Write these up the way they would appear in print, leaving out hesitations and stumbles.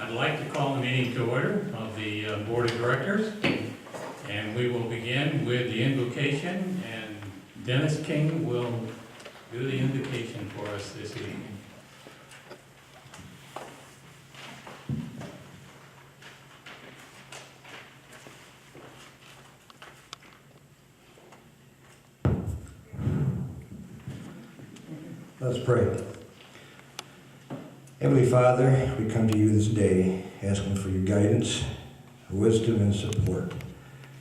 I'd like to call the meeting to order of the Board of Directors, and we will begin with the invocation, and Dennis King will do the invocation for us this evening. Let's pray. Heavenly Father, we come to you this day asking for your guidance, wisdom, and support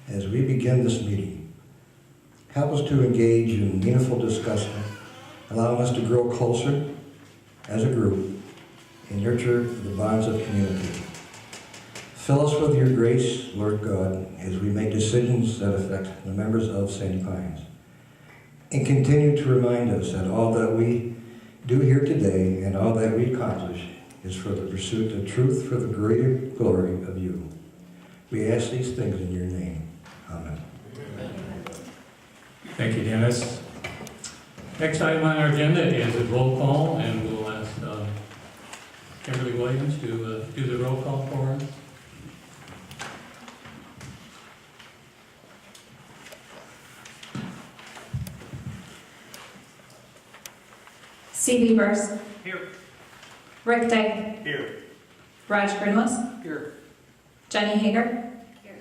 as we begin this meeting. Help us to engage in meaningful discussion, allowing us to grow closer as a group and nurture the bonds of community. Fill us with your grace, Lord God, as we make decisions that affect the members of Sandy Pines. And continue to remind us that all that we do here today and all that we accomplish is for the pursuit of truth for the greater glory of you. We ask these things in your name. Amen. Thank you, Dennis. Next item on our agenda is a roll call, and we'll ask Kimberly Williams to do the roll call for us. Steve Evers. Here. Rick Dyke. Here. Raj Grinless. Here. Jenny Hager. Here.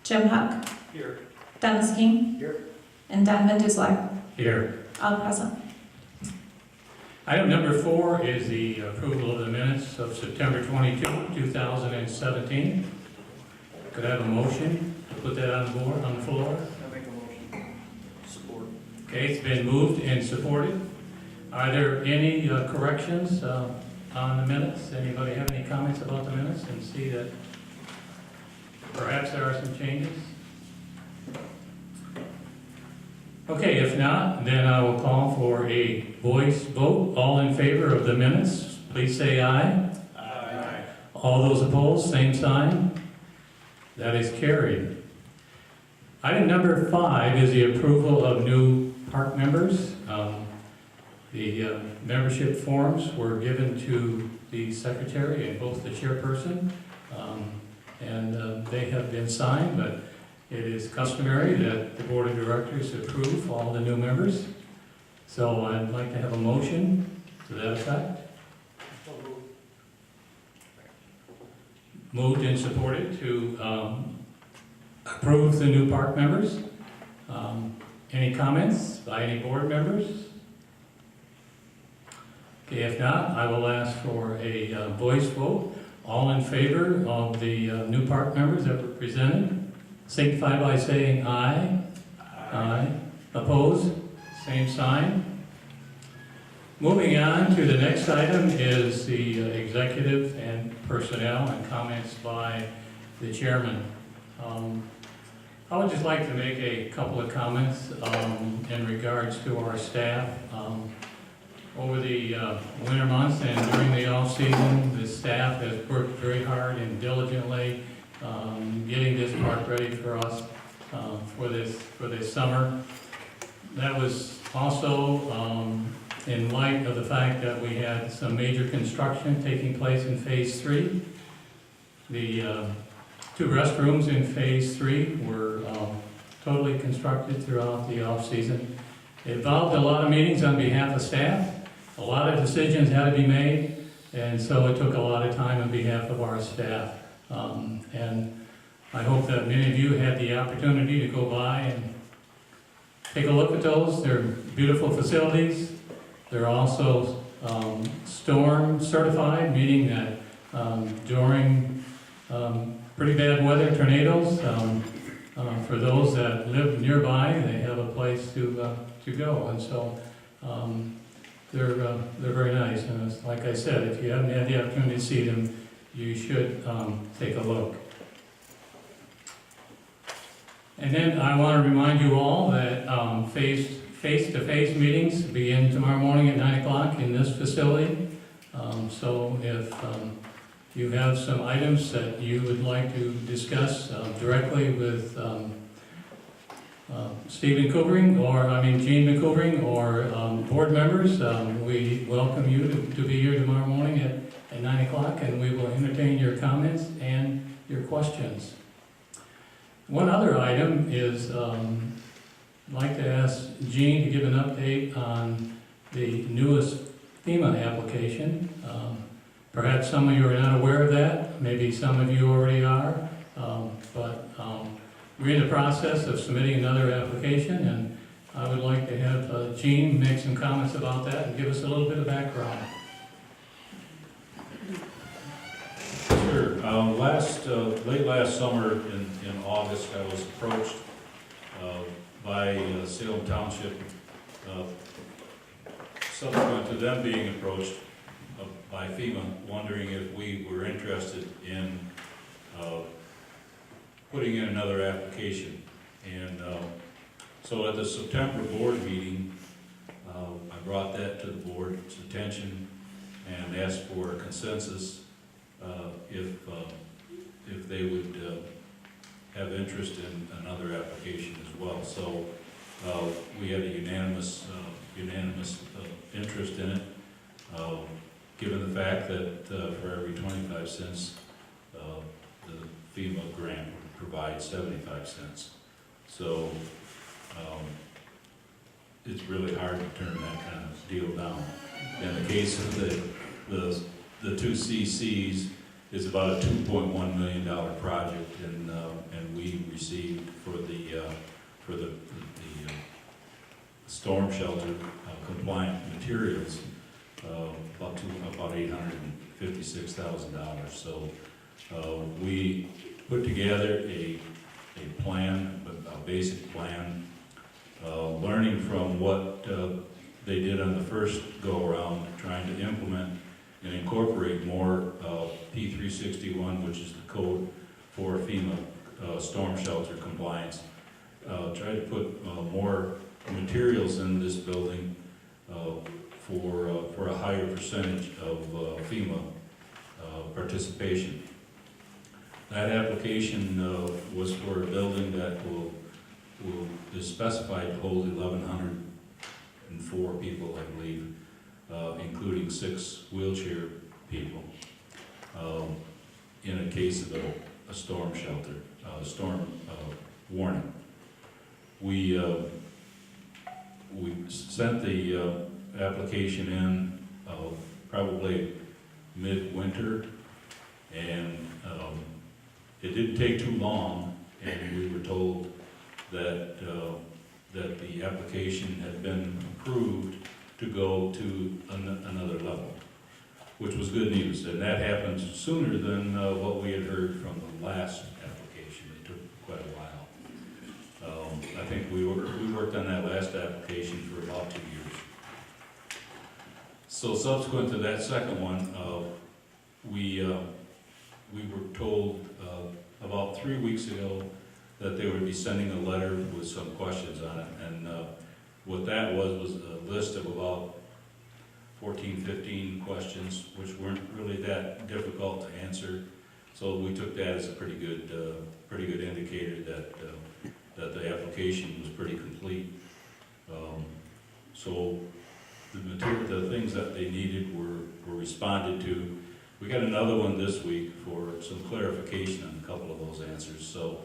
Jim Huck. Here. Dennis King. Here. And Don Van Duselaar. Here. All present. Item number 4 is the approval of the minutes of September 22, 2017. Could I have a motion to put that on the floor? I make a motion. Support. Okay, it's been moved and supported. Are there any corrections on the minutes? Anybody have any comments about the minutes and see that perhaps there are some changes? Okay, if not, then I will call for a voice vote. All in favor of the minutes, please say aye. Aye. All those opposed, same sign. That is carried. Item number 5 is the approval of new park members. The membership forms were given to the secretary and both the chairperson, and they have been signed, but it is customary that the board of directors approve all the new members. So I'd like to have a motion to that effect. Moved and supported to approve the new park members. Any comments by any board members? Okay, if not, I will ask for a voice vote. All in favor of the new park members that were presented, signify by saying aye. Aye. Opposed? Same sign. Moving on to the next item is the executive and personnel and comments by the chairman. I would just like to make a couple of comments in regards to our staff. Over the winter months and during the off-season, the staff has worked very hard and diligently getting this park ready for us for this summer. That was also in light of the fact that we had some major construction taking place in Phase 3. The 2 restrooms in Phase 3 were totally constructed throughout the off-season. It involved a lot of meetings on behalf of staff. A lot of decisions had to be made, and so it took a lot of time on behalf of our staff. And I hope that many of you had the opportunity to go by and take a look at those. They're beautiful facilities. They're also storm certified, meaning that during pretty bad weather, tornadoes, for those that live nearby, they have a place to go. And so they're very nice, and it's, like I said, if you haven't had the opportunity to see them, you should take a look. And then I want to remind you all that face-to-face meetings begin tomorrow morning at 9 o'clock in this facility. So if you have some items that you would like to discuss directly with Stephen Kubring, Gene McCubring, or board members, we welcome you to be here tomorrow morning at 9 o'clock, and we will entertain your comments and your questions. One other item is, I'd like to ask Jean to give an update on the newest FEMA application. Perhaps some of you are not aware of that, maybe some of you already are, but we're in the process of submitting another application, and I would like to have Jean make some comments about that and give us a little bit of background. Sure. Late last summer in August, I was approached by Salem Township, subsequent to them being approached by FEMA, wondering if we were interested in putting in another application. And so at the September board meeting, I brought that to the board's attention and asked for a consensus if they would have interest in another application as well. So we had a unanimous interest in it, given the fact that for every 25 cents, the FEMA grant would provide 75 cents. So it's really hard to turn that kind of deal down. In the case of the two CCs, is about a $2.1 million project, and we received for the storm shelter compliant materials about $856,000. So we put together a plan, a basic plan, learning from what they did on the first go around, trying to implement and incorporate more P361, which is the code for FEMA storm shelter compliance. Try to put more materials in this building for a higher percentage of FEMA participation. That application was for a building that is specified to hold 1,104 people, I believe, including 6 wheelchair people, in a case of a storm shelter, storm warning. We sent the application in probably midwinter, and it didn't take too long, and we were told that that the application had been approved to go to another level, which was good news. And that happened sooner than what we had heard from the last application. It took quite a while. I think we worked on that last application for about 2 years. So subsequent to that second one, we were told about 3 weeks ago that they would be sending a letter with some questions on it. And what that was a list of about 14, 15 questions, which weren't really that difficult to answer. So we took that as a pretty good indicator that the application was pretty complete. So the things that they needed were responded to. We got another one this week for some clarification on a couple of those answers. So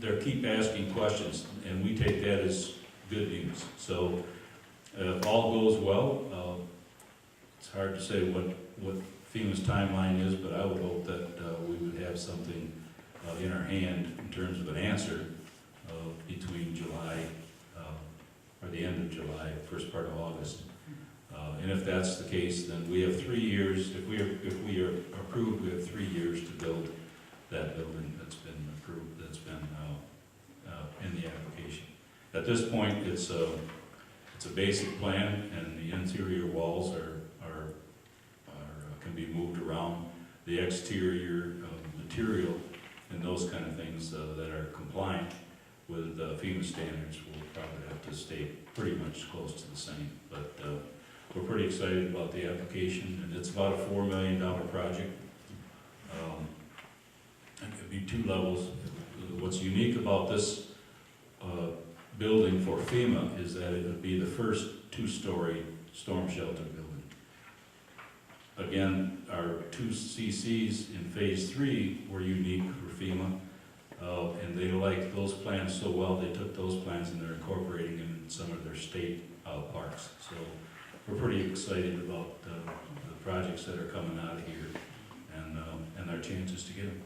they keep asking questions, and we take that as good news. So if all goes well, it's hard to say what FEMA's timeline is, but I would hope that we would have something in our hand in terms of an answer between July or the end of July, first part of August. And if that's the case, then we have 3 years. If we are approved, we have 3 years to build that building that's been approved, that's been in the application. At this point, it's a basic plan, and the interior walls can be moved around. The exterior material and those kind of things that are compliant with FEMA standards will probably have to stay pretty much close to the same. But we're pretty excited about the application, and it's about a $4 million project. It could be 2 levels. What's unique about this building for FEMA is that it would be the first 2-story storm shelter building. Again, our 2 CCs in Phase 3 were unique for FEMA, and they liked those plans so well, they took those plans and they're incorporating them in some of their state parks. So we're pretty excited about the projects that are coming out of here and our chances to get them.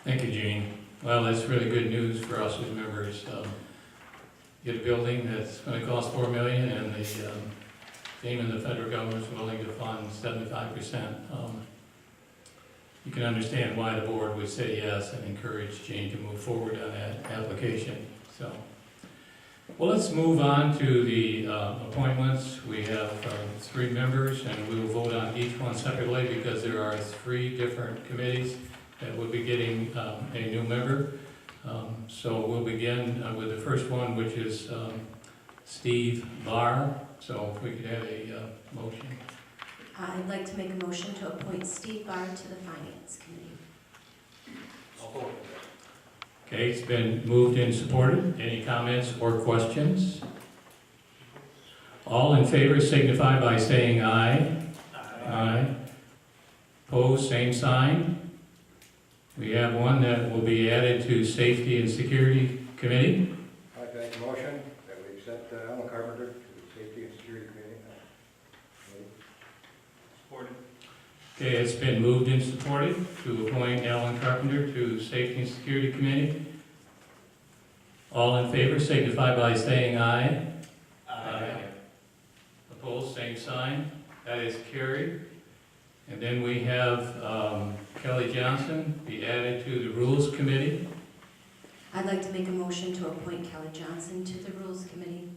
Thank you, Gene. Well, that's really good news for us as members. Get a building that's gonna cost $4 million, and the FEMA and the federal government's willing to fund 75%. You can understand why the board would say yes and encourage Gene to move forward on that application, so. Well, let's move on to the appointments. We have 3 members, and we will vote on each one separately because there are 3 different committees that will be getting a new member. So we'll begin with the first one, which is Steve Barr. So if we could have a motion. I'd like to make a motion to appoint Steve Barr to the Finance Committee. Support. Okay, it's been moved and supported. Any comments or questions? All in favor signify by saying aye. Aye. Opposed, same sign. We have one that will be added to Safety and Security Committee. I'd like to make a motion that we accept Alan Carpenter to the Safety and Security Committee. Supported. Okay, it's been moved and supported to appoint Alan Carpenter to Safety and Security Committee. All in favor signify by saying aye. Aye. Opposed, same sign. That is carried. And then we have Kelly Johnson be added to the Rules Committee. I'd like to make a motion to appoint Kelly Johnson to the Rules Committee.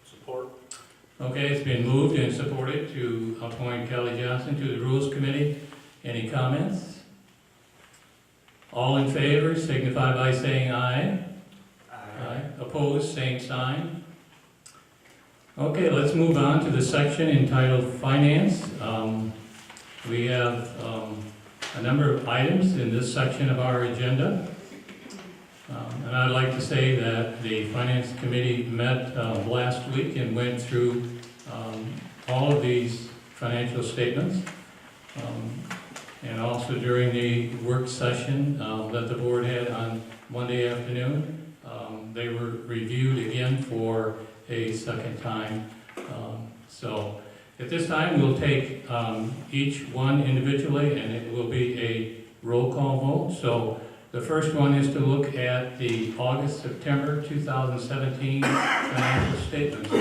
Support. Okay, it's been moved and supported to appoint Kelly Johnson to the Rules Committee. Any comments? All in favor signify by saying aye. Aye. Opposed, same sign. Okay, let's move on to the section entitled Finance. We have a number of items in this section of our agenda. And I'd like to say that the Finance Committee met last week and went through all of these financial statements. And also during the work session that the board had on Monday afternoon, they were reviewed again for a second time. So at this time, we'll take each one individually, and it will be a roll call vote. So the first one is to look at the August-September 2017 financial statements for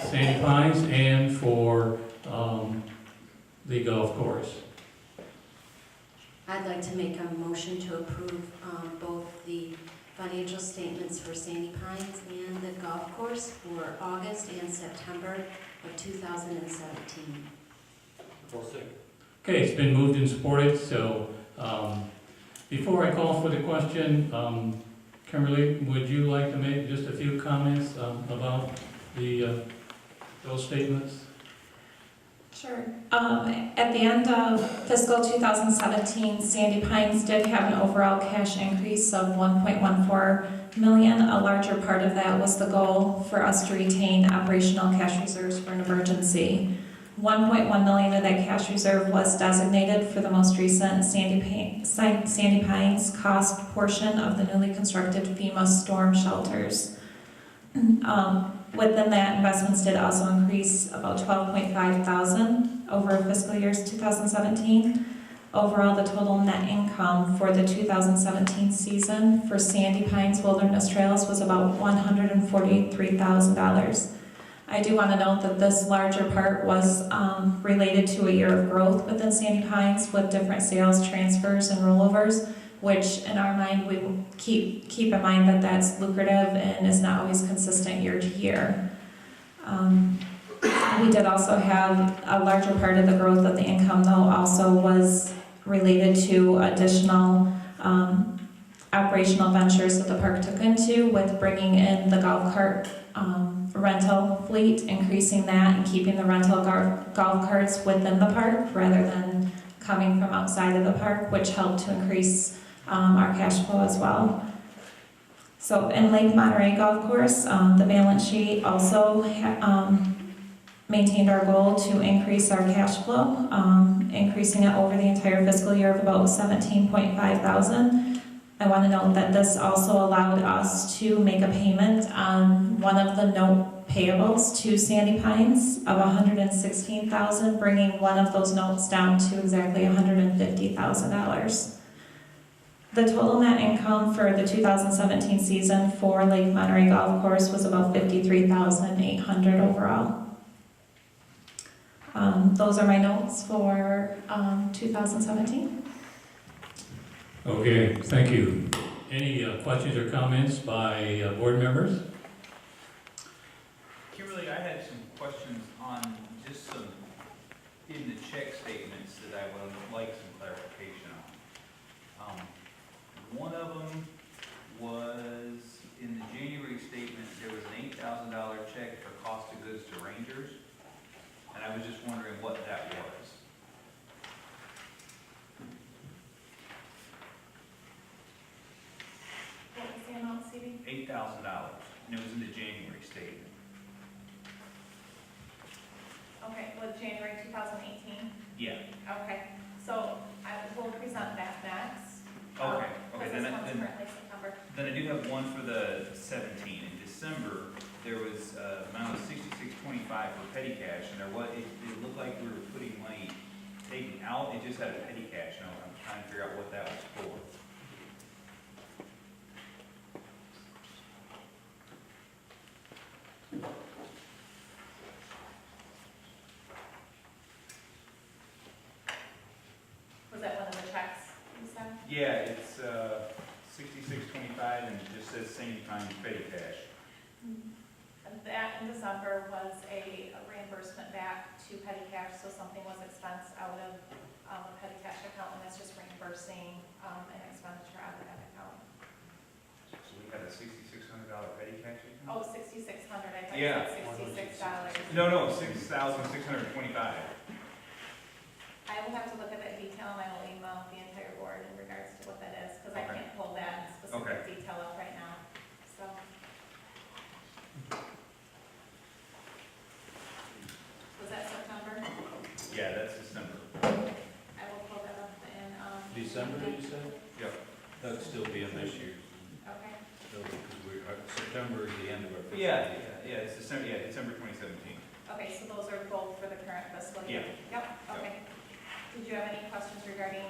Sandy Pines and for the golf course. I'd like to make a motion to approve both the financial statements for Sandy Pines and the golf course for August and September of 2017. Okay, it's been moved and supported, so before I call for the question, Kimberly, would you like to make just a few comments about those statements? Sure. At the end of fiscal 2017, Sandy Pines did have an overall cash increase of $1.14 million. A larger part of that was the goal for us to retain operational cash reserves for an emergency. $1.1 million of that cash reserve was designated for the most recent Sandy Pines cost portion of the newly constructed FEMA storm shelters. Within that, investments did also increase about $12.5 thousand over fiscal years 2017. Overall, the total net income for the 2017 season for Sandy Pines Wilderness Trails was about $143,000. I do want to note that this larger part was related to a year of growth within Sandy Pines with different sales transfers and rollovers, which in our mind, we will keep in mind that that's lucrative and is not always consistent year to year. We did also have a larger part of the growth of the income, though, also was related to additional operational ventures that the park took into with bringing in the golf cart rental fleet, increasing that and keeping the rental golf carts within the park rather than coming from outside of the park, which helped to increase our cash flow as well. So in Lake Monterey Golf Course, the balance sheet also maintained our goal to increase our cash flow, increasing it over the entire fiscal year of about 17.5 thousand. I want to note that this also allowed us to make a payment on one of the note payables to Sandy Pines of $116,000, bringing one of those notes down to exactly $150,000. The total net income for the 2017 season for Lake Monterey Golf Course was about $53,800 overall. Those are my notes for 2017. Okay, thank you. Any questions or comments by board members? Kimberly, I had some questions on just some in the check statements that I would like some clarification on. One of them was in the January statement, there was an $8,000 check for cost of goods to Rangers, and I was just wondering what that was. What was the amount, CB? $8,000, and it was in the January statement. Okay, well, January 2018. Yeah. Okay, so I will present that next. Okay, Because then, this one's then, currently September. then I do have one for the 17. In December, there was an amount of $66.25 for petty cash, and there was, it looked like we were putting money taken out, it just had a petty cash, and I'm trying to figure out what that was for. Was that one of the checks you said? Yeah, it's $66.25, and it just says same time petty cash. And that in December was a reimbursement back to petty cash, so something was expensed out of a petty cash account, and that's just reimbursing an expenditure out of that account. So we had a $6,600 petty cash account? Oh, 6,600, I thought you Yeah. said $66. No, $6,625. I will have to look at that detail, and I will email the entire board in regards to what that is, because I Okay. can't pull that specific detail up right now, so. Was that September? Yeah, that's December. I will pull that up in, December, you said? Yep. That'd still be in this year, Okay. because September is the end of our fiscal Yeah, year. it's December 2017. Okay, so those are both for the current fiscal year? Yep, okay. Did you have any questions regarding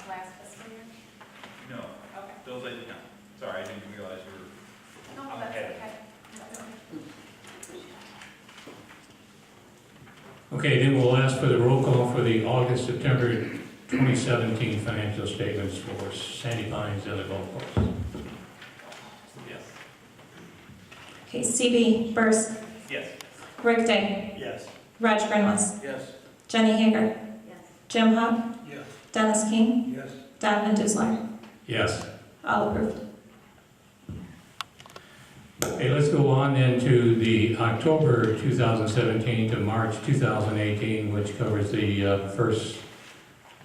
last fiscal year? No, Okay. those I did not. Sorry, I didn't realize we were. No, I'm that's ahead. okay. That's okay. Okay, then we'll ask for the roll call for the August, September 2017 financial statements for Sandy Pines and the golf course. Yes. Okay, CB Burst, Yes. Rick Day, Yes. Raj Grenwas, Yes. Jenny Hager, Yes. Jim Hub, Yes. Dennis King, Yes. Donovan Dusler. Yes. All approved. Okay, let's go on then to the October 2017 to March 2018, which covers the first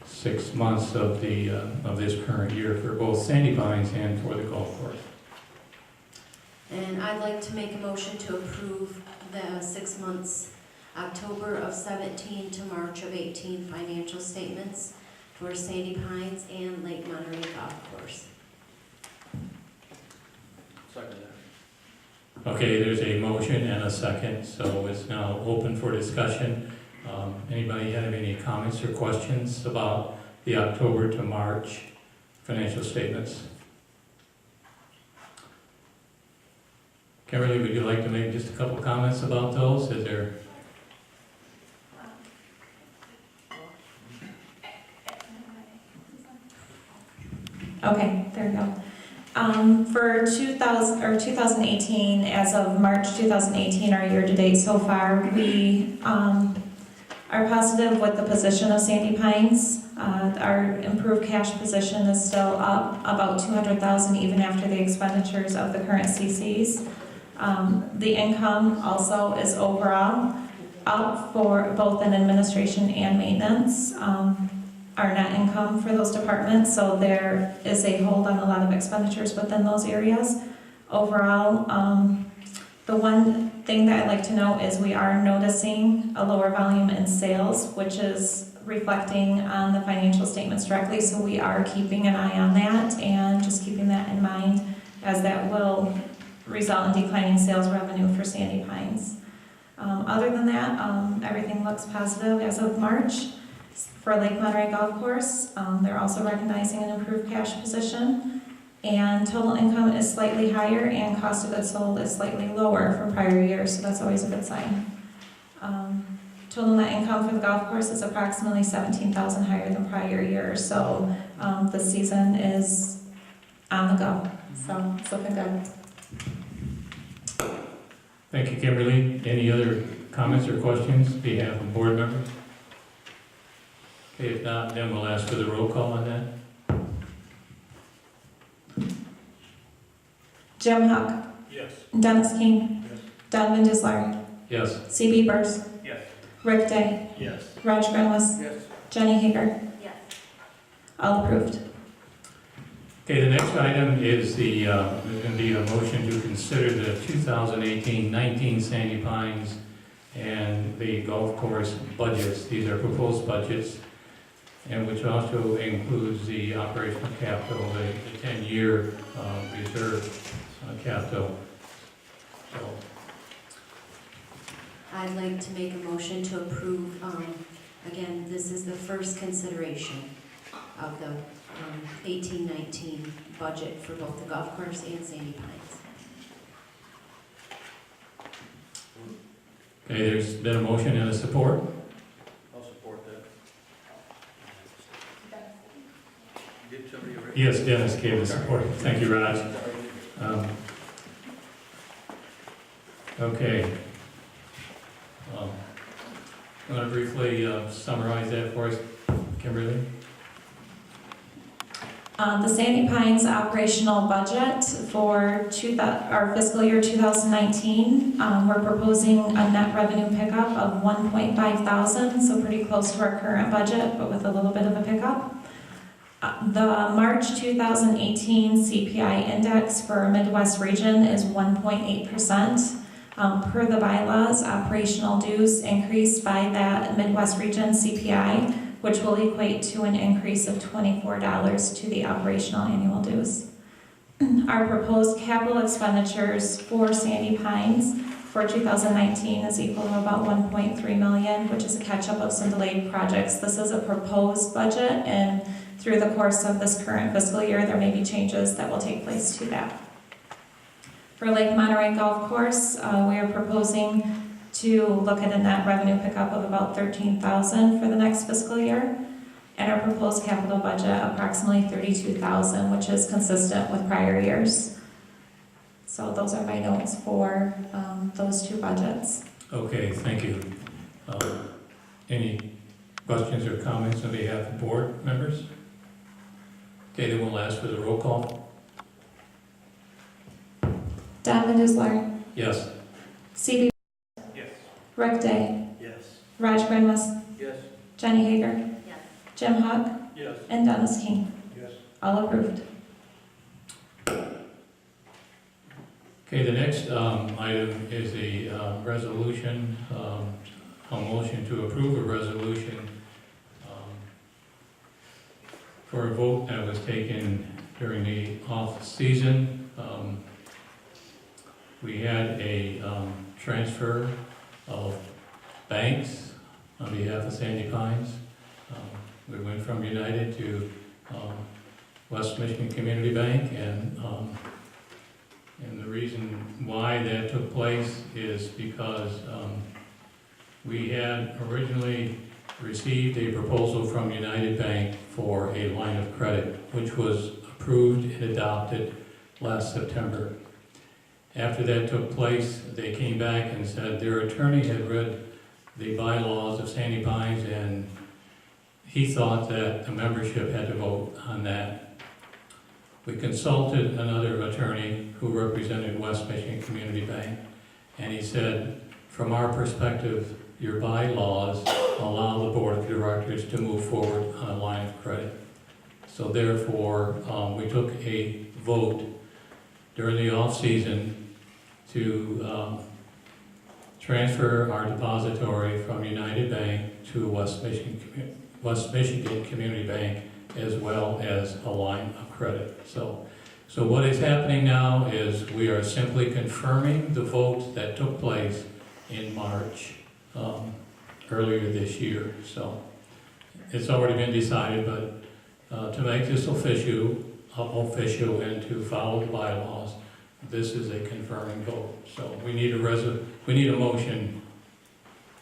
6 months of this current year for both Sandy Pines and for the golf course. And I'd like to make a motion to approve the 6 months, October of 17 to March of 18 financial statements for Sandy Pines and Lake Monterey Golf Course. Second that. Okay, there's a motion and a second, so it's now open for discussion. Anybody have any comments or questions about the October to March financial statements? Kimberly, would you like to make just a couple comments about those? Is there? Okay, there we go. For 2018, as of March 2018, our year-to-date so far, we are positive with the position of Sandy Pines. Our improved cash position is still up about $200,000 even after the expenditures of the current CCs. The income also is overall up for both in administration and maintenance. Our net income for those departments, so there is a hold on a lot of expenditures within those areas. Overall, The one thing that I'd like to note is we are noticing a lower volume in sales, which is reflecting on the financial statements directly, so we are keeping an eye on that and just keeping that in mind, as that will result in declining sales revenue for Sandy Pines. Other than that, everything looks positive as of March. For Lake Monterey Golf Course, they're also recognizing an improved cash position, and total income is slightly higher and cost of goods sold is slightly lower from prior years, so that's always a good sign. Total net income for the golf course is approximately $17,000 higher than prior year, so the season is on the go, so it's looking good. Thank you, Kimberly. Any other comments or questions on behalf of board members? Okay, if not, then we'll ask for the roll call on that. Jim Huck, Yes. Dennis King, Yes. Donovan Dislar, Yes. C.B. Burks, Yes. Rick Day, Yes. Raj Grenlis, Yes. Jenny Hager, Yes. all approved. Okay, the next item is there's going to be a motion to consider the 2018-19 Sandy Pines and the golf course budgets. These are proposed budgets, and which also includes the operational capital, the 10-year reserve capital. So, I'd like to make a motion to approve, again, this is the first consideration of the 18-19 budget for both the golf course and Sandy Pines. okay, there's been a motion and a support. I'll support that. Did somebody already? Yes, Dennis gave the support. Thank you, Raj. Okay. You want to briefly summarize that for us, Kimberly? The Sandy Pines operational budget for our fiscal year 2019, we're proposing a net revenue pickup of $1.5 thousand, so pretty close to our current budget, but with a little bit of a pickup. The March 2018 CPI index for our Midwest region is 1.8%. Per the bylaws, operational dues increased by that Midwest region CPI, which will equate to an increase of $24 to the operational annual dues. Our proposed capital expenditures for Sandy Pines for 2019 is equal to about $1.3 million, which is a catch-up of some delayed projects. This is a proposed budget, and through the course of this current fiscal year, there may be changes that will take place to that. For Lake Monterey Golf Course, we are proposing to look at a net revenue pickup of about $13,000 for the next fiscal year, and our proposed capital budget approximately $32,000, which is consistent with prior years. So those are my notes for those two budgets. Okay, thank you. Any questions or comments on behalf of board members? Okay, then we'll ask for the roll call. Donovan Dislar, Yes. C.B. Yes. Rick Day, Yes. Raj Grenlis, Yes. Jenny Hager, Yes. Jim Huck, Yes. and Dennis King. Yes. All approved. Okay, the next item is a resolution, a motion to approve a resolution for a vote that was taken during the off-season. We had a transfer of banks on behalf of Sandy Pines. We went from United to West Michigan Community Bank, and the reason why that took place is because we had originally received a proposal from United Bank for a line of credit, which was approved and adopted last September. After that took place, they came back and said their attorney had read the bylaws of Sandy Pines, and he thought that the membership had to vote on that. We consulted another attorney who represented West Michigan Community Bank, and he said, from our perspective, your bylaws allow the board of directors to move forward on a line of credit. So therefore, we took a vote during the off-season to transfer our depository from United Bank to West Michigan Community Bank, as well as a line of credit. So what is happening now is we are simply confirming the vote that took place in March earlier this year. So it's already been decided, but to make this official and to follow the bylaws, this is a confirming vote. So we need a motion.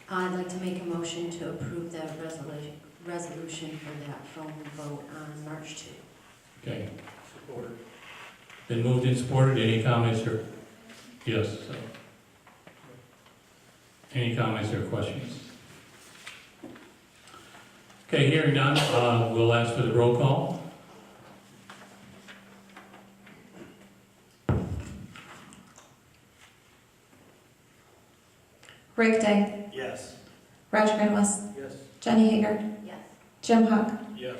I'd like to make a motion to approve that resolution for that phone vote on March 2. Okay, Support. been moved and supported. Any comments or, yes, so. Any comments or questions? Okay, hearing none, we'll ask for the roll call. Rick Day, Yes. Roger Greenless, Yes. Jenny Hager, Yes. Jim Huck, Yes.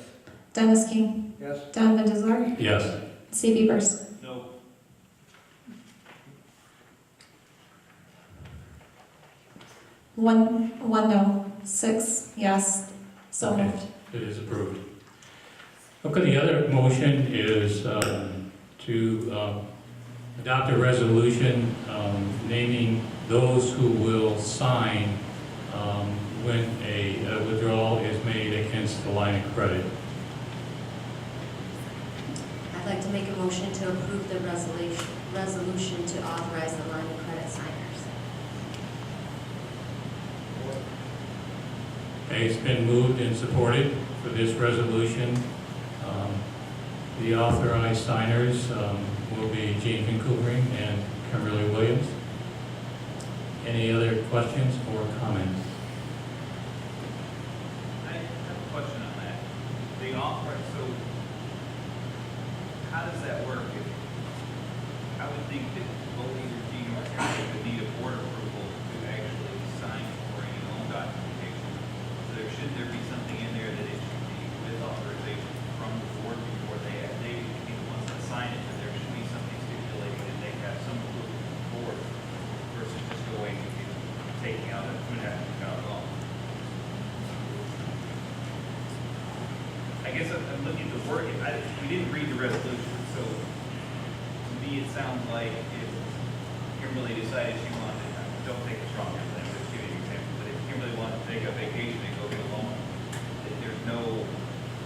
Dennis King, Yes. Don Van Disselaar, Yes. C.B. Burks. No. One no, 6 yes, so Okay. moved. It is approved. Okay, the other motion is to adopt a resolution naming those who will sign when a withdrawal is made against the line of credit. I'd like to make a motion to approve the resolution to authorize the line of credit signers. Okay, it's been moved and supported for this resolution. The authorized signers will be Gene Van Koopering and Kimberly Williams. Any other questions or comments? I have a question on that. The offer, so how does that work? I would think that both either Gene or Scotty would need a board approval to actually sign for any loan documentation. So should there be something in there that it should be with authorization from the board before they be the ones that sign it, and there should be something stipulating that they have some approval from the board versus just going and taking out a $2.5 million loan. I guess I'm looking at the wording. We didn't read the resolution, so to me, it sounds like if Kimberly decided she wanted, don't take a strong thing, just give you an example, but if Kimberly wanted to take a vacation and go get a loan, that there's no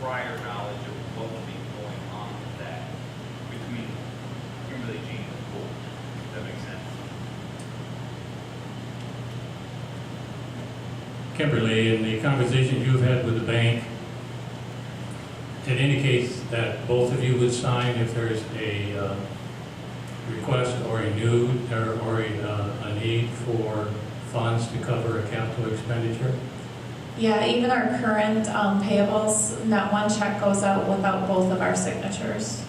prior knowledge of what will be going on with that between Kimberly, Jean, and the pool. Does that make sense? Kimberly, in the conversations you've had with the bank, it indicates that both of you would sign if there's a request or a need for funds to cover a capital expenditure. Yeah, even our current payables, not one check goes out without both of our signatures.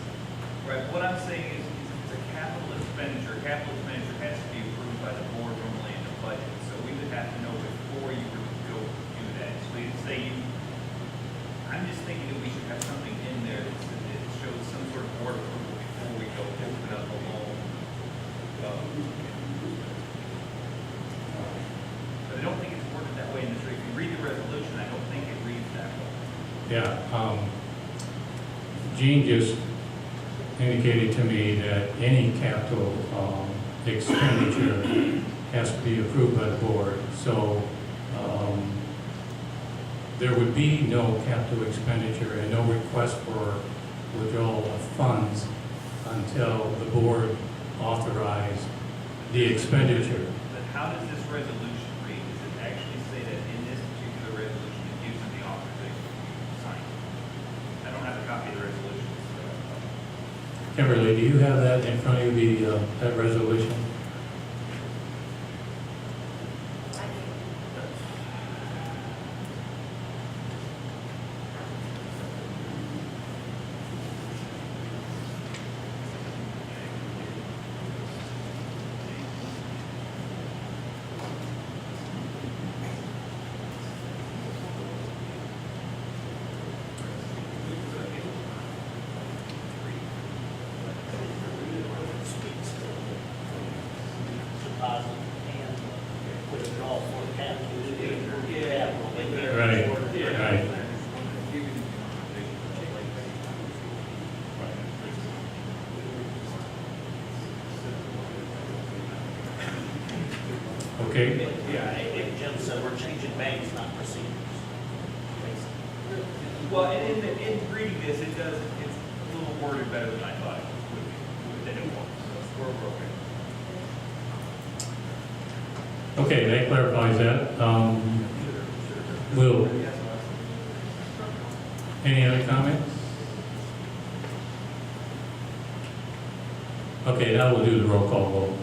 Right, what I'm saying is it's a capital expenditure has to be approved by the board normally in the budget, so we would have to know before you would go do that. So we'd say I'm just thinking that we should have something in there that shows some sort of board approval before we go open up a loan. But I don't think it's worded that way in this, if you read the resolution, I don't think it reads that way. Yeah, Gene just indicated to me that any capital expenditure has to be approved by the board. So there would be no capital expenditure and no request for withdrawal of funds until the board authorized the expenditure. But how does this resolution read? Does it actually say that in this particular resolution, it gives them the authorization to sign? I don't have a copy of the resolution. Kimberly, do you have that in front of you, that resolution? Okay, Yeah, like Jim said, we're changing banks, not procedures. Well, in reading this, it's a little worded better than I thought it would be, than it was. So we're okay. okay, that clarifies that. Will, any other comments? Okay, now we'll do the roll call vote.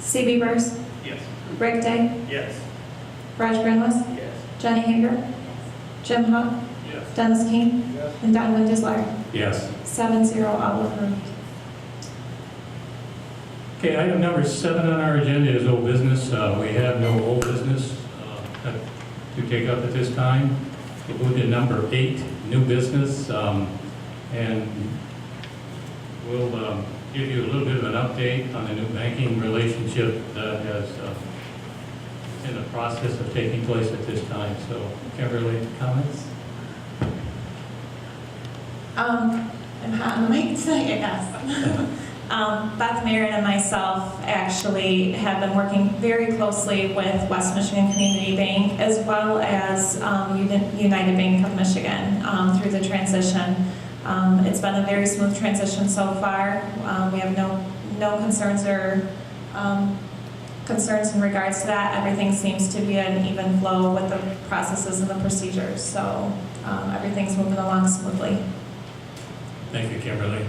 C.B. Burrs, Yes. Rick Day, Yes. Raj Brindles, Yes. Jenny Hager, Jim Hunt, Yes. Dennis King, and Don Windesler. Yes. 7-0, all approved. Okay, item number 7 on our agenda is old business. We have no old business to take up at this time. We'll move to number 8, new business, and we'll give you a little bit of an update on the new banking relationship that has in the process of taking place at this time. So, Kimberly, comments? I'm hot on the mic tonight, I guess. Beth Marin and myself actually have been working very closely with West Michigan Community Bank as well as United Bank of Michigan through the transition. It's been a very smooth transition so far. We have no concerns or concerns in regards to that. Everything seems to be an even flow with the processes and the procedures. So everything's moving along smoothly. Thank you, Kimberly.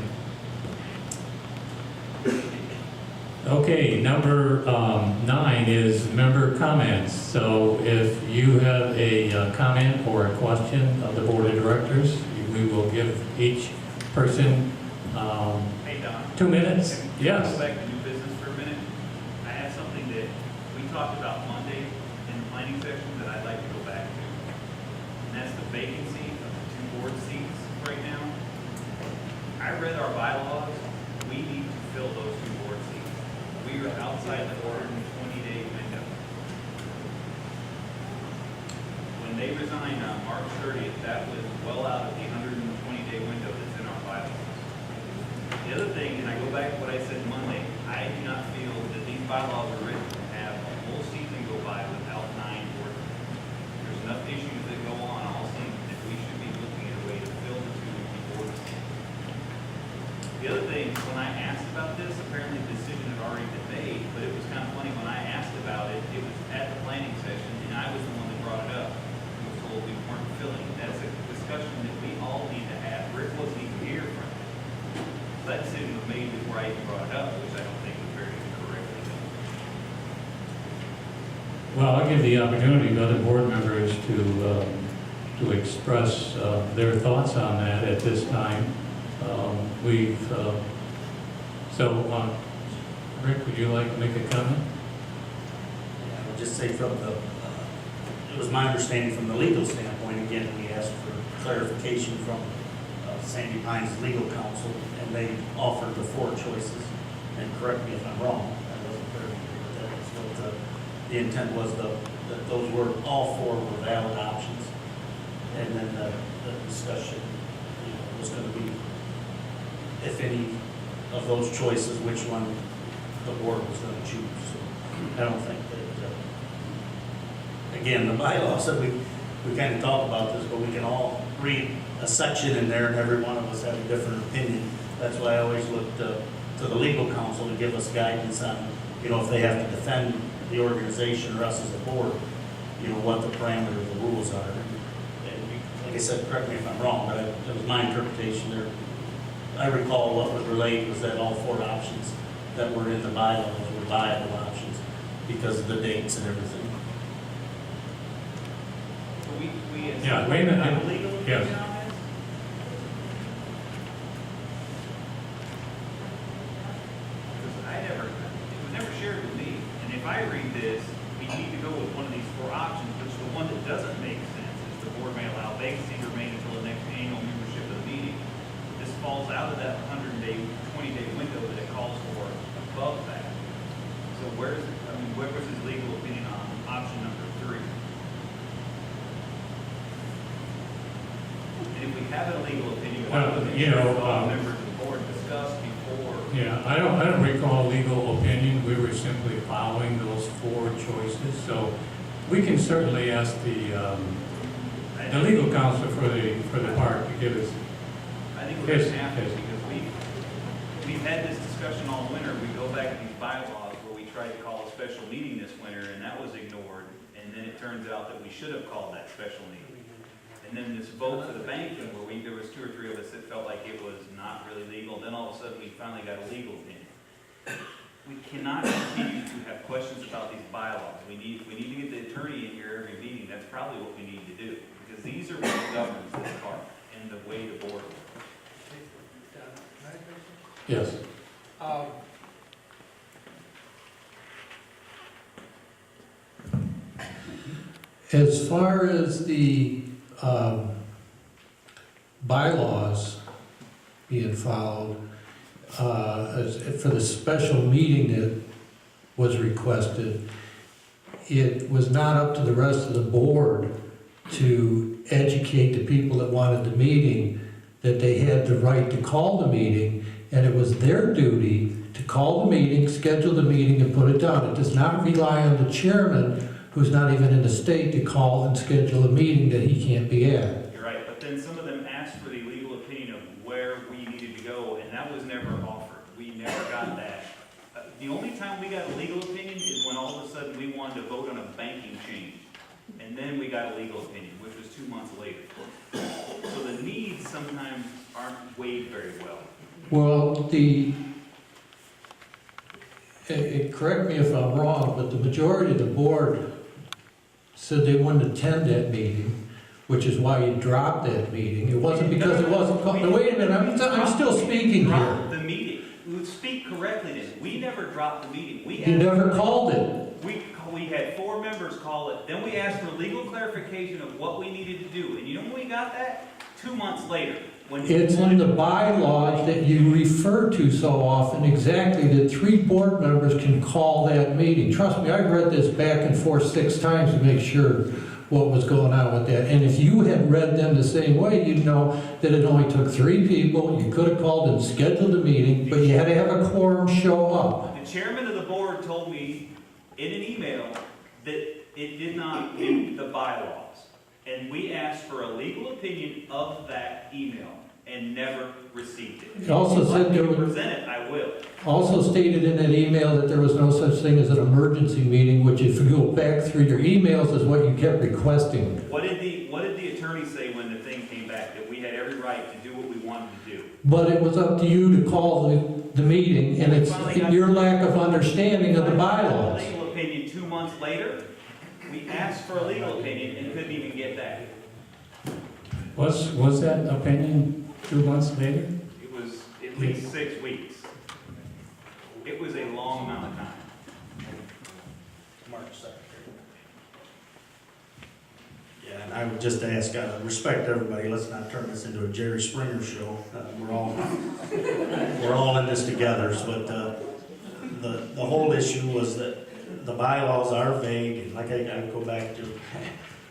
Okay, number 9 is member comments. So if you have a comment or a question of the board of directors, we will give each person Hey, Don. 2 minutes. Can we Yes. Go back to new business for a minute. I have something that we talked about Monday in the planning session that I'd like to go back to. And that's the vacancy of the 2 board seats right now. I read our bylaws. We need to fill those 2 board seats. We are outside the 120-day window. When they resigned on March 30th, that was well out of the 120-day window that's in our bylaws. The other thing, and I go back to what I said Monday, I do not feel that these bylaws are written to have a whole season go by without 9 board members. There's enough issues that go on all season that we should be looking at a way to fill the 2 board seats. The other thing, when I asked about this, apparently the decision had already been made, but it was kind of funny, when I asked about it, it was at the planning session, and I was the one that brought it up. We were told we weren't filling. That's a discussion that we all need to have. Rick wasn't even here for it. That decision was made before I even brought it up, which I don't think was very correctly done. Well, I'll give the opportunity to other board members to express their thoughts on that at this time. Rick, would you like to make a comment? I would just say from it was my understanding from the legal standpoint, again, we asked for clarification from Sandy Pines legal counsel, and they offered the 4 choices. And correct me if I'm wrong, I wasn't clear, but that was what the intent was, that those were, all 4 were valid options. And then the discussion, was going to be, if any of those choices, which one the board was going to choose. So I don't think that, again, the bylaw said we kind of talk about this, but we can all read a section in there and every one of us have a different opinion. That's why I always look to the legal counsel to give us guidance on, if they have to defend the organization or us as a board, what the parameters of the rules are. And like I said, correct me if I'm wrong, but it was my interpretation there. I recall what was relayed was that all 4 options that were in the bylaws were viable options because of the dates and everything. Yeah, wait a minute. Have a legal Yes. opinion on this? Because it was never shared with me. And if I read this, we need to go with one of these 4 options, which the one that doesn't make sense is the board may allow vacancy to remain until the next annual membership of the meeting. This falls out of that 20-day window that it calls for above that. So what was his legal opinion on option number 3? And if we have a legal opinion, why wasn't it all members of the board discussed before Yeah, I don't recall legal opinion. We were simply following those 4 choices. So we can certainly ask the legal counsel for the park to give us. I think we're Yes, gonna have to, yes. because we've had this discussion all winter. We go back to these bylaws where we tried to call a special meeting this winter, and that was ignored. And then it turns out that we should have called that special meeting. And then this vote for the banking, where there was 2 or 3 of us that felt like it was not really legal, then all of a sudden we finally got a legal opinion. We cannot continue to have questions about these bylaws. We need to get the attorney in here every meeting. That's probably what we need to do, because these are what governs this park and the way the board works. Yes. As far as the bylaws being followed, for the special meeting that was requested, it was not up to the rest of the board to educate the people that wanted the meeting that they had the right to call the meeting, and it was their duty to call the meeting, schedule the meeting, and put it down. It does not rely on the chairman, who's not even in the state, to call and schedule a meeting that he can't be at. You're right, but then some of them asked for the legal opinion of where we needed to go, and that was never offered. We never got that. The only time we got a legal opinion is when all of a sudden we wanted to vote on a banking change. And then we got a legal opinion, which was 2 months later. So the needs sometimes aren't weighed very well. Well, correct me if I'm wrong, but the majority of the board said they wouldn't attend that meeting, which is why you dropped that meeting. It wasn't because it wasn't called. No, wait a minute, I'm still speaking Dropped here. the meeting. Speak correctly then. We never dropped the meeting. You never called it. We had 4 members call it, then we asked for legal clarification of what we needed to do. And you know when we got that? 2 months later. When It's in the bylaws that you refer to so often, exactly, that 3 board members can call that meeting. Trust me, I've read this back and forth 6 times to make sure what was going on with that. And if you had read them the same way, you'd know that it only took 3 people. You could have called and scheduled a meeting, but you had to have a quorum show up. the chairman of the board told me in an email that it did not meet the bylaws. And we asked for a legal opinion of that email and never received it. It also If you said want me there to was- present it, I will. Also stated in that email that there was no such thing as an emergency meeting, which if you go back through your emails is what you kept requesting. What did the attorney say when the thing came back? That we had every right to do what we wanted to do? But it was up to you to call the meeting, and it's your lack of understanding of the bylaws. Legal opinion 2 months later, we asked for a legal opinion and couldn't even get that. Was that opinion 2 months later? It was at least 6 weeks. It was a long amount of time. March 2nd. Yeah, and I would just ask, respect everybody, let's not turn this into a Jerry Springer show. We're all in this together, but the whole issue was that the bylaws are vague, and like I go back to,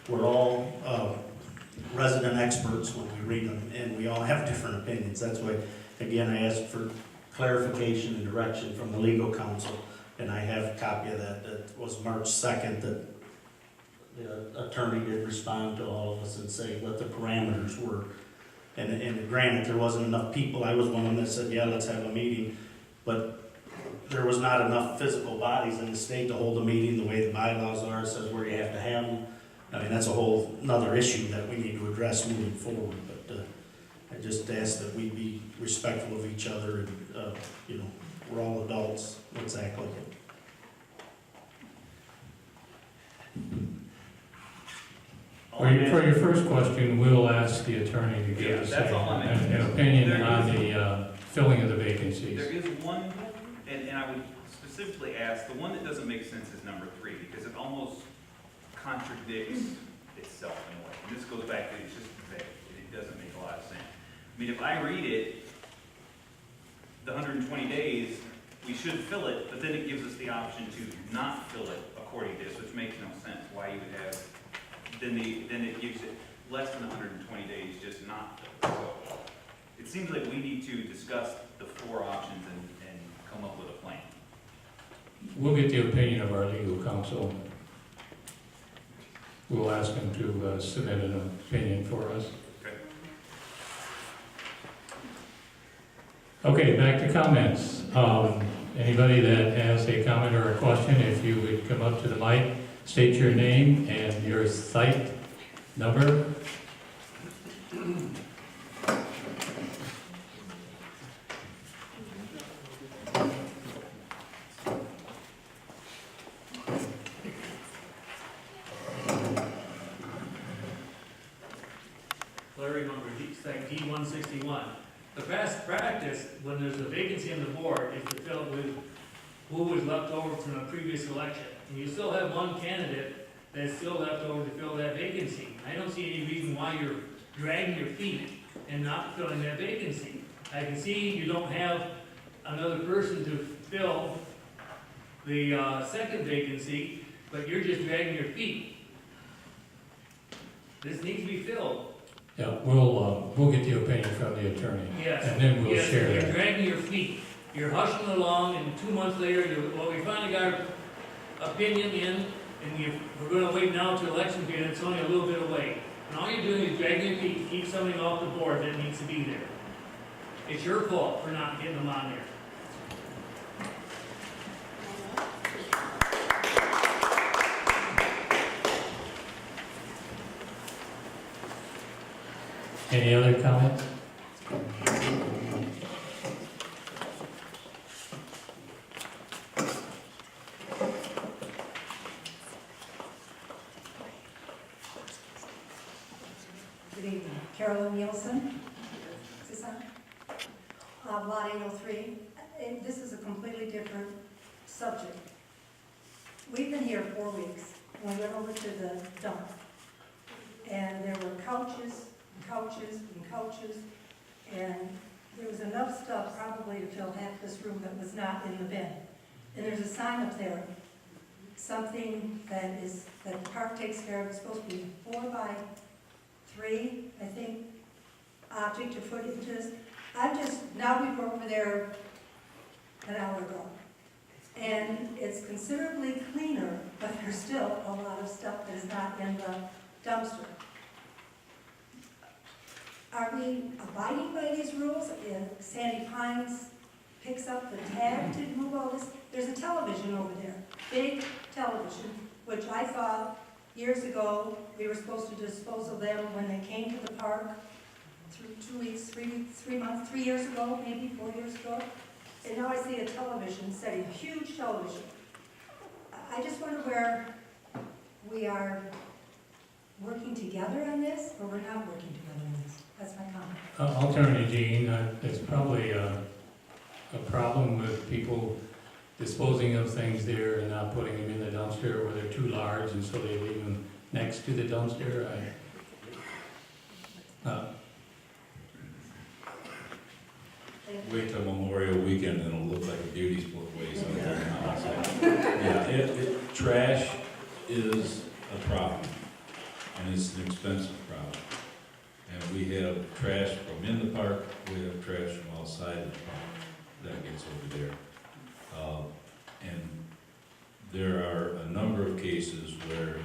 we're all resident experts when we read them, and we all have different opinions. That's why, again, I asked for clarification and direction from the legal counsel, and I have a copy of that. That was March 2nd, that the attorney did respond to all of us and say what the parameters were. And granted, there wasn't enough people. I was one of them that said, yeah, let's have a meeting. But there was not enough physical bodies in the state to hold a meeting the way the bylaws are. It says where you have to have them. I mean, that's a whole another issue that we need to address moving forward. But I just ask that we be respectful of each other, and we're all adults. Let's act like it. For your first question, we'll ask the attorney to give us that's all I'm asking. an opinion on the filling of the vacancies. There is one, and I would specifically ask, the one that doesn't make sense is number 3, because it almost contradicts itself in a way. And this goes back to, it's just vague. It doesn't make a lot of sense. I mean, if I read it, the 120 days, we should fill it, but then it gives us the option to not fill it according to this, which makes no sense. Why you would have, then it gives it less than 120 days, just not fill it. So it seems like we need to discuss the 4 options and we'll get the opinion of our legal counsel. We'll ask him to submit an opinion for us. Okay, back to comments. Anybody that has a comment or a question, if you would come up to the mic, state your name and your site number. Larry Munger, site D161. The best practice, when there's a vacancy on the board, is to fill it with who was left over from the previous election. And you still have one candidate that's still left over to fill that vacancy. I don't see any reason why you're dragging your feet and not filling that vacancy. I can see you don't have another person to fill the second vacancy, but you're just dragging your feet. This needs to be filled. Yeah, we'll get the opinion from the attorney. Yes. And then we'll Yes, share you're that. dragging your feet. You're hushing along, and 2 months later, well, we finally got our opinion in, and we're gonna wait now till election period, it's only a little bit away. And all you're doing is dragging your feet to keep something off the board that needs to be there. It's your fault for not getting them on there. Any other comments? Good evening. Carolyn Nielsen. Is this on? Lot 803. This is a completely different subject. We've been here 4 weeks. We went over to the dump. And there were couches and couches and couches. And there was enough stuff probably to fill half this room that was not in the bin. And there's a sign up there. Something that the park takes care of. It's supposed to be 4 by 3, I think, object to put into this. Now we were over there an hour ago. And it's considerably cleaner, but there's still a lot of stuff that is not in the dumpster. Are we abiding by these rules? If Sandy Pines picks up the tab to move all this, there's a television over there, big television, which I thought years ago we were supposed to dispose of them when they came to the park. 2 weeks, 3 months, 3 years ago, maybe 4 years ago. And now I see a television setting, a huge television. I just wonder where we are working together on this, or we're not working together on this. That's my comment. I'll turn to Jean. It's probably a problem with people disposing of things there and not putting them in the dumpster, or they're too large and so they leave them next to the dumpster. Wait till Memorial Weekend and it'll look like a beauty sport waste on the house. Yeah, trash is a problem, and it's an expensive problem. And we have trash from in the park, we have trash from outside the park that gets over there. And there are a number of cases where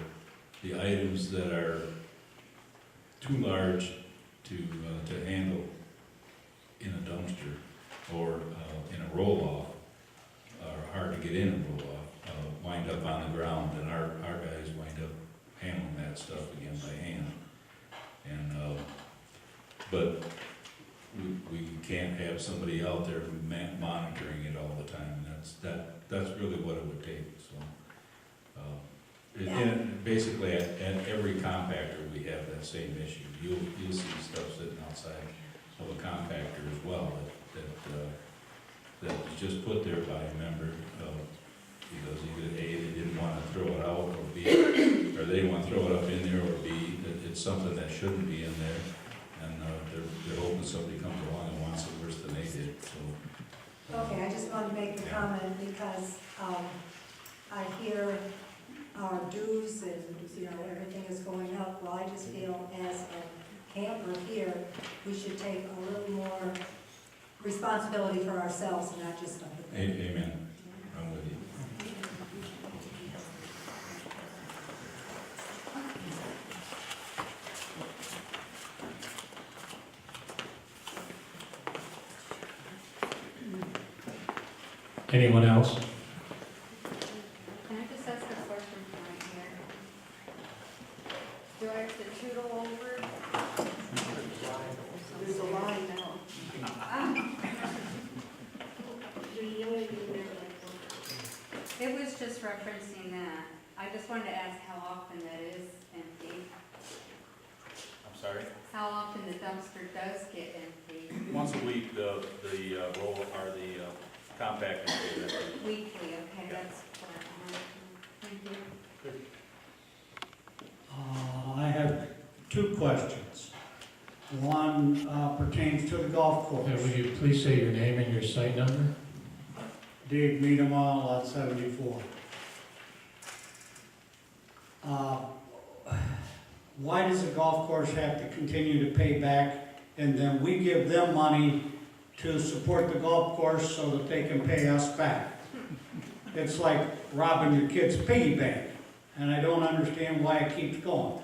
the items that are too large to handle in a dumpster or in a roll-off, are hard to get in a roll-off, wind up on the ground, and our guys wind up handling that stuff again by hand. And but we can't have somebody out there monitoring it all the time. That's really what it would take. So and basically at every compactor we have that same issue. You'll see stuff sitting outside of a compactor as well that was just put there by a member because either A, they didn't want to throw it out, or B, or they didn't want to throw it up in there, or B, that it's something that shouldn't be in there, and they're hoping somebody comes along and wants it worse than they did. So Okay, I just wanted to make the comment because I hear our dues and, everything is going up. Well, I just feel as a camper here, we should take a little more responsibility for ourselves and not just other people. Amen. I'm with you. Anyone else? Can I just ask a question right here? Do I have to tootle over? There's a line now. It was just referencing that. I just wanted to ask how often that is empty, I'm sorry? how often the dumpster does get empty Once a week, the roll, or the compactor. weekly, okay, that's what I wanted to know. Thank you. I have two questions. One pertains to the golf course. Would you please say your name and your site number? Dave Meadema, lot 74. Why does the golf course have to continue to pay back, and then we give them money to support the golf course so that they can pay us back? It's like robbing your kid's piggy bank, and I don't understand why it keeps going.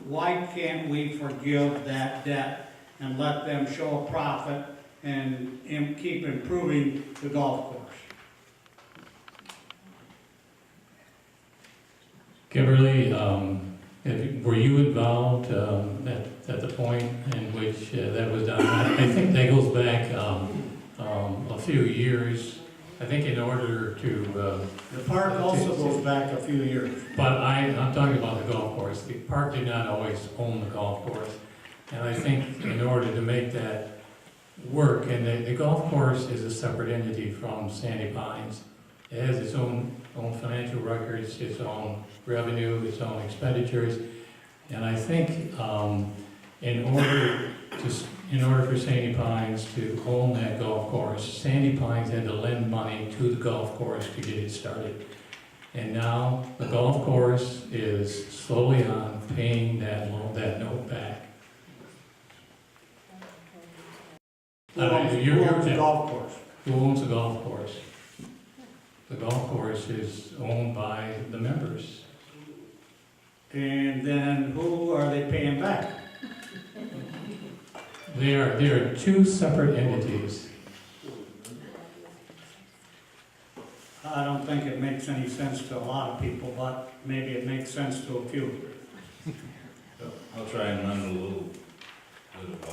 Why can't we forgive that debt and let them show a profit and keep improving the golf course? Kimberly, were you involved at the point in which that was done? I think that goes back a few years. I think in order to... The park also goes back a few years. But I'm talking about the golf course. The park did not always own the golf course. And I think in order to make that work, and the golf course is a separate entity from Sandy Pines. It has its own financial records, its own revenue, its own expenditures. And I think in order for Sandy Pines to own that golf course, Sandy Pines had to lend money to the golf course to get it started. And now the golf course is slowly on paying that note back. Who owns the golf course? Who owns the golf course? The golf course is owned by the members. And then who are they paying back? They are two separate entities. I don't think it makes any sense to a lot of people, but maybe it makes sense to a few. I'll try and run a little bit of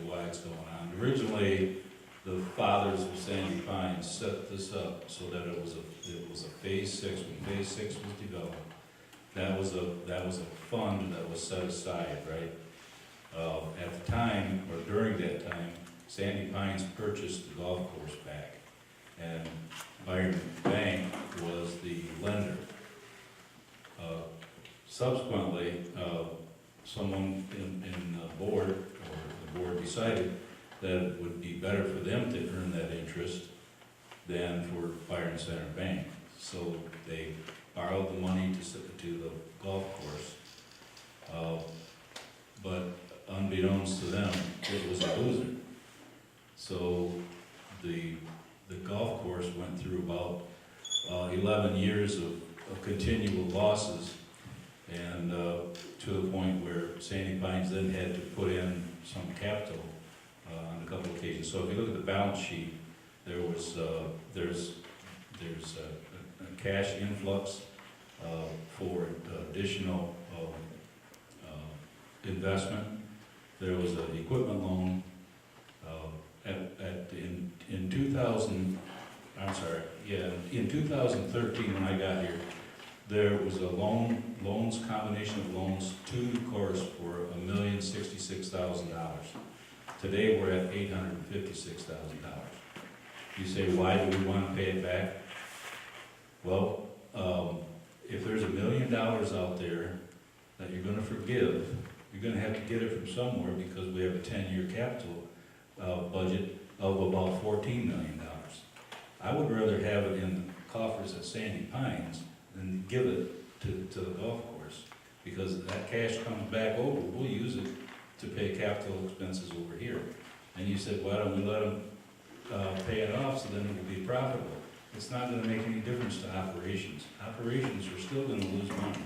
why it's going on. Originally, the fathers of Sandy Pines set this up so that it was a phase 6. When phase 6 was developed, that was a fund that was set aside, right? At the time, or during that time, Sandy Pines purchased the golf course back, and Byron Bank was the lender. Subsequently, someone in the board, or the board decided that it would be better for them to earn that interest than for Byron Center Bank. So they borrowed the money to the golf course, but unbeknownst to them, it was a loser. So the golf course went through about 11 years of continual losses, and to the point where Sandy Pines then had to put in some capital on a couple of occasions. So if you look at the balance sheet, there's a cash influx for additional investment. There was an equipment loan in 2013 when I got here. There was a combination of loans to the course for $1,066,000. Today we're at $856,000. You say, why do we want to pay it back? Well, if there's $1 million out there that you're going to forgive, you're going to have to get it from somewhere, because we have a 10-year capital budget of about $14 million. I would rather have it in the coffers at Sandy Pines than give it to the golf course, because that cash comes back over. We'll use it to pay capital expenses over here. And you said, why don't we let them pay it off so then it will be profitable? It's not going to make any difference to operations. Operations are still going to lose money,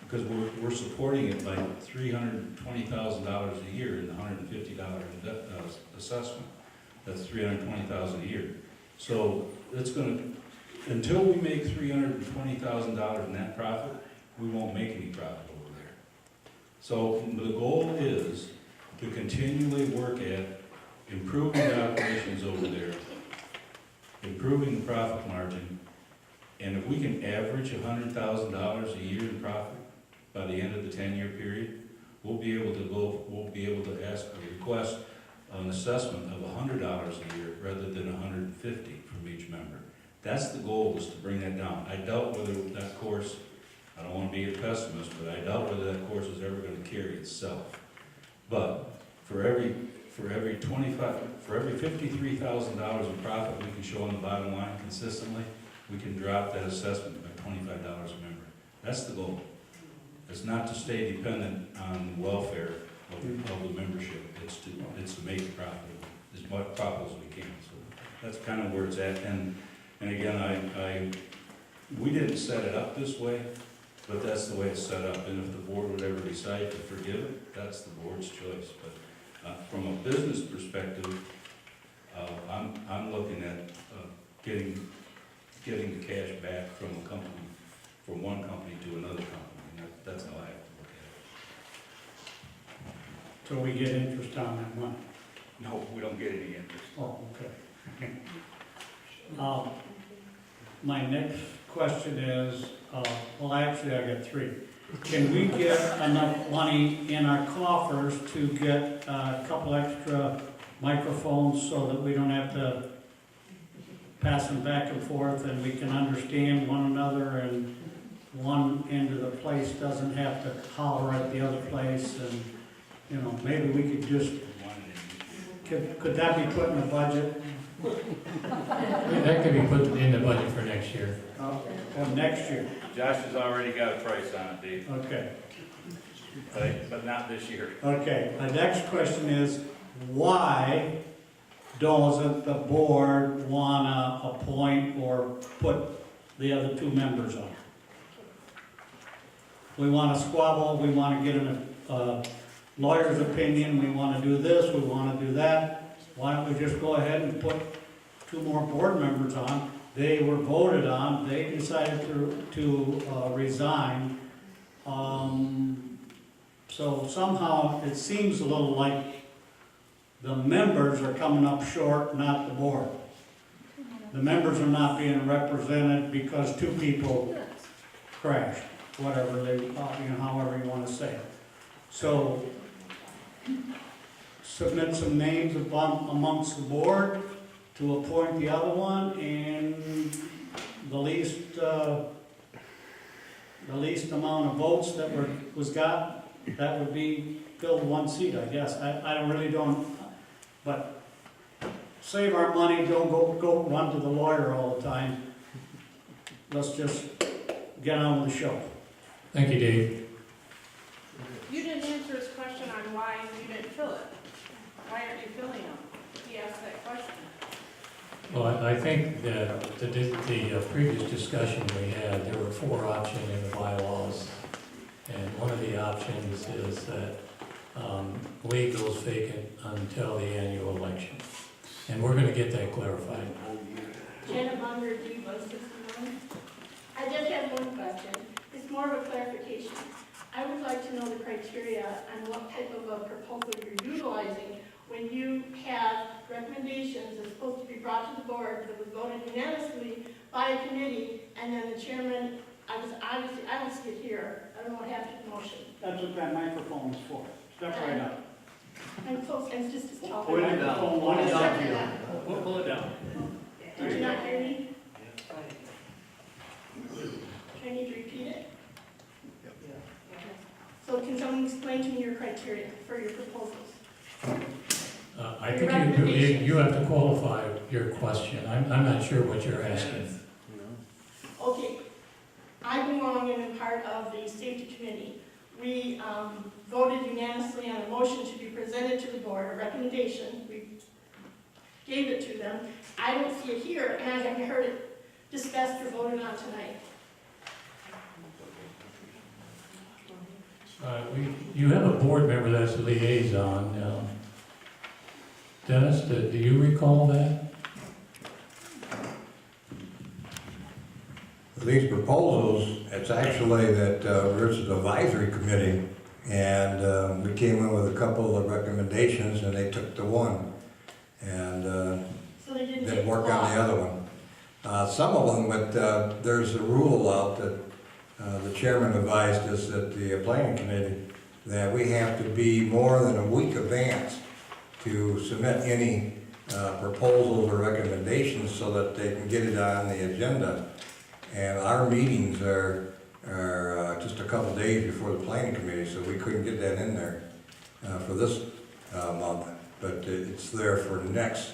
because we're supporting it by $320,000 a year in the $150 assessment. That's $320,000 a year. So it's gonna, until we make $320,000 net profit, we won't make any profit over there. So the goal is to continually work at improving the operations over there, improving the profit margin, and if we can average $100,000 a year in profit by the end of the 10-year period, we'll be able to request an assessment of $100 a year rather than $150 from each member. That's the goal, is to bring that down. I doubt whether that course, I don't want to be a pessimist, but I doubt whether that course is ever going to carry itself. But for every $53,000 in profit we can show on the bottom line consistently, we can drop that assessment by $25 a member. That's the goal. It's not to stay dependent on the welfare of the membership. It's to make it profitable, as much profitable as we can. So that's kind of where it's at. And again, we didn't set it up this way, but that's the way it's set up. And if the board would ever decide to forgive it, that's the board's choice. But from a business perspective, I'm looking at getting the cash back from a company, from one company to another company. And that's how I have to look at it. So we get interest on that money. No, we don't get any interest. Oh, okay. My next question is, well, actually, I got three. Can we get enough money in our coffers to get a couple extra microphones so that we don't have to pass them back and forth and we can understand one another and one end of the place doesn't have to holler at the other place? And, you know, maybe we could just, could that be put in the budget? That could be put in the budget for next year. Next year? Josh has already got a price on it, Dave, Okay. but not this year. Okay, my next question is, why doesn't the board wanna appoint or put the other two members on? We wanna squabble, we wanna get a lawyer's opinion, we wanna do this, we wanna do that. Why don't we just go ahead and put two more board members on? They were voted on, they decided to resign. So somehow it seems a little like the members are coming up short, not the board. The members are not being represented because two people crashed, whatever they, however you want to say it. So submit some names amongst the board to appoint the other one, and the least amount of votes that was got, that would be fill one seat, I guess. I really don't, but save our money, don't go run to the lawyer all the time. Let's just get on with the show. Thank you, Dave. You didn't answer his question on why you didn't fill it. Why aren't you filling them? He asked that question. Well, I think that the previous discussion we had, there were 4 options in the bylaws. And one of the options is that Lee goes vacant until the annual election. And we're going to get that clarified. Janet Munger, D161. I just have one question. It's more of a clarification. I would like to know the criteria on what type of a proposal you're utilizing when you have recommendations that's supposed to be brought to the board that was voted unanimously by a committee, and then the chairman, I was sit here. I don't know what happened to the motion. That's what that microphone is for. Step right up. I'm close, I'm just as tall. Put it down. Put it down. We'll pull it down. Did you not hear me? Do I need to repeat it? So can someone explain to me your criteria for your proposals? I think you have to qualify your question. I'm not sure what you're asking. Okay, I belong and am part of the safety committee. We voted unanimously on a motion to be presented to the board, a recommendation. We gave it to them. I don't see it here, and I haven't heard it discussed or voted on tonight. You have a board member that's a liaison. Dennis, do you recall that? these proposals, it's actually that there's an advisory committee, and we came in with a couple of recommendations, and they took the one, and So they didn't didn't take work on the other one. Some of them, but there's a rule out that the chairman advised us at the planning committee that we have to be more than a week advance to submit any proposals or recommendations so that they can get it on the agenda. And our meetings are just a couple days before the planning committee, so we couldn't get that in there for this month. But it's there for next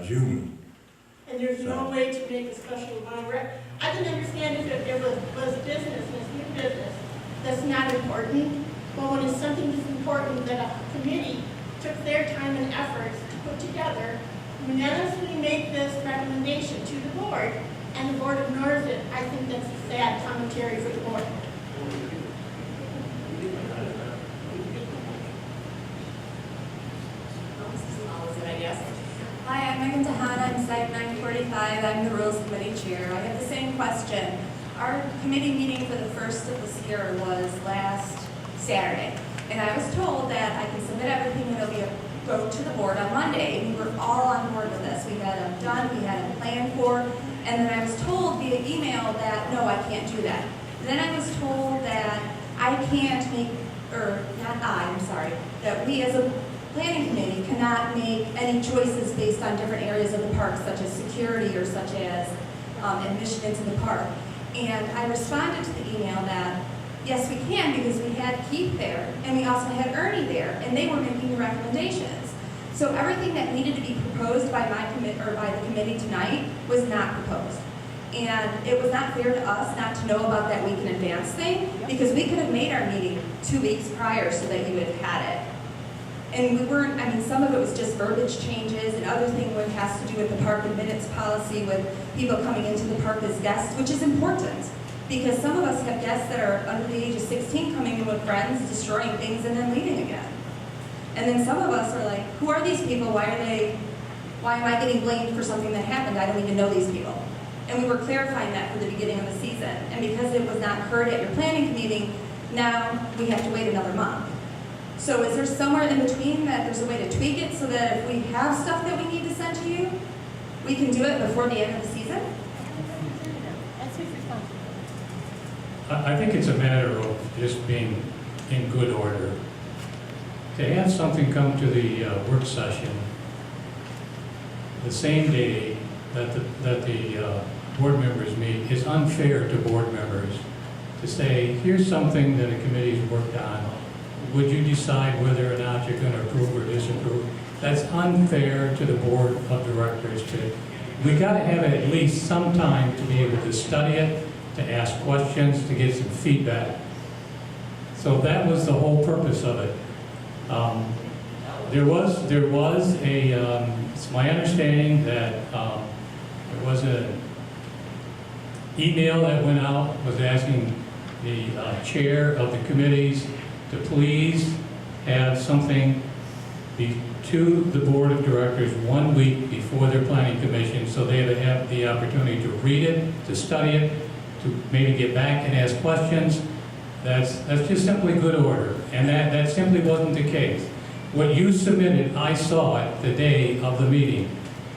June. And there's no way to make a special amount of I can understand if there was business, this new business, that's not important. But when it's something that's important that a committee took their time and efforts to put together, unanimously make this recommendation to the board, and the board ignores it, I think that's a sad commentary for the board. I guess. Hi, I'm Megan Tahana, I'm Site 945, I'm the Rules Committee Chair. I have the same question. Our committee meeting for the first of this year was last Saturday, and I was told that I can submit everything and it'll go to the board on Monday, and we were all on board with this. We had them done, we had a plan for, and then I was told via email that, no, I can't do that. Then I was told that I can't make, or not I'm sorry, that we as a planning committee cannot make any choices based on different areas of the park, such as security or such as admission into the park. And I responded to the email that, yes, we can, because we had Keith there, and we also had Ernie there, and they were making the recommendations. So everything that needed to be proposed by my by the committee tonight was not proposed. And it was not fair to us not to know about that week in advance thing, because we could have made our meeting 2 weeks prior so that you would have had it. And we weren't, I mean, some of it was just verbiage changes, and other thing has to do with the park and minutes policy with people coming into the park as guests, which is important. Because some of us have guests that are under the age of 16 coming in with friends, destroying things, and then leaving again. And then some of us are like, who are these people? Why am I getting blamed for something that happened? I don't even know these people. And we were clarifying that from the beginning of the season. And because it was not heard at your planning meeting, now we have to wait another month. So is there somewhere in between that there's a way to tweak it so that if we have stuff that we need to send to you, we can do it before the end of the season? That's his responsibility. I think it's a matter of just being in good order. To have something come to the work session the same day that the board members meet is unfair to board members to say, here's something that a committee's worked on. Would you decide whether or not you're going to approve or disapprove? That's unfair to the board of directors. We got to have at least some time to be able to study it, to ask questions, to get some feedback. So that was the whole purpose of it. There was a, it's my understanding that there was an email that went out, was asking the chair of the committees to please have something to the board of directors 1 week before their planning commission, so they would have the opportunity to read it, to study it, to maybe get back and ask questions. That's just simply good order, and that simply wasn't the case. What you submitted, I saw it the day of the meeting.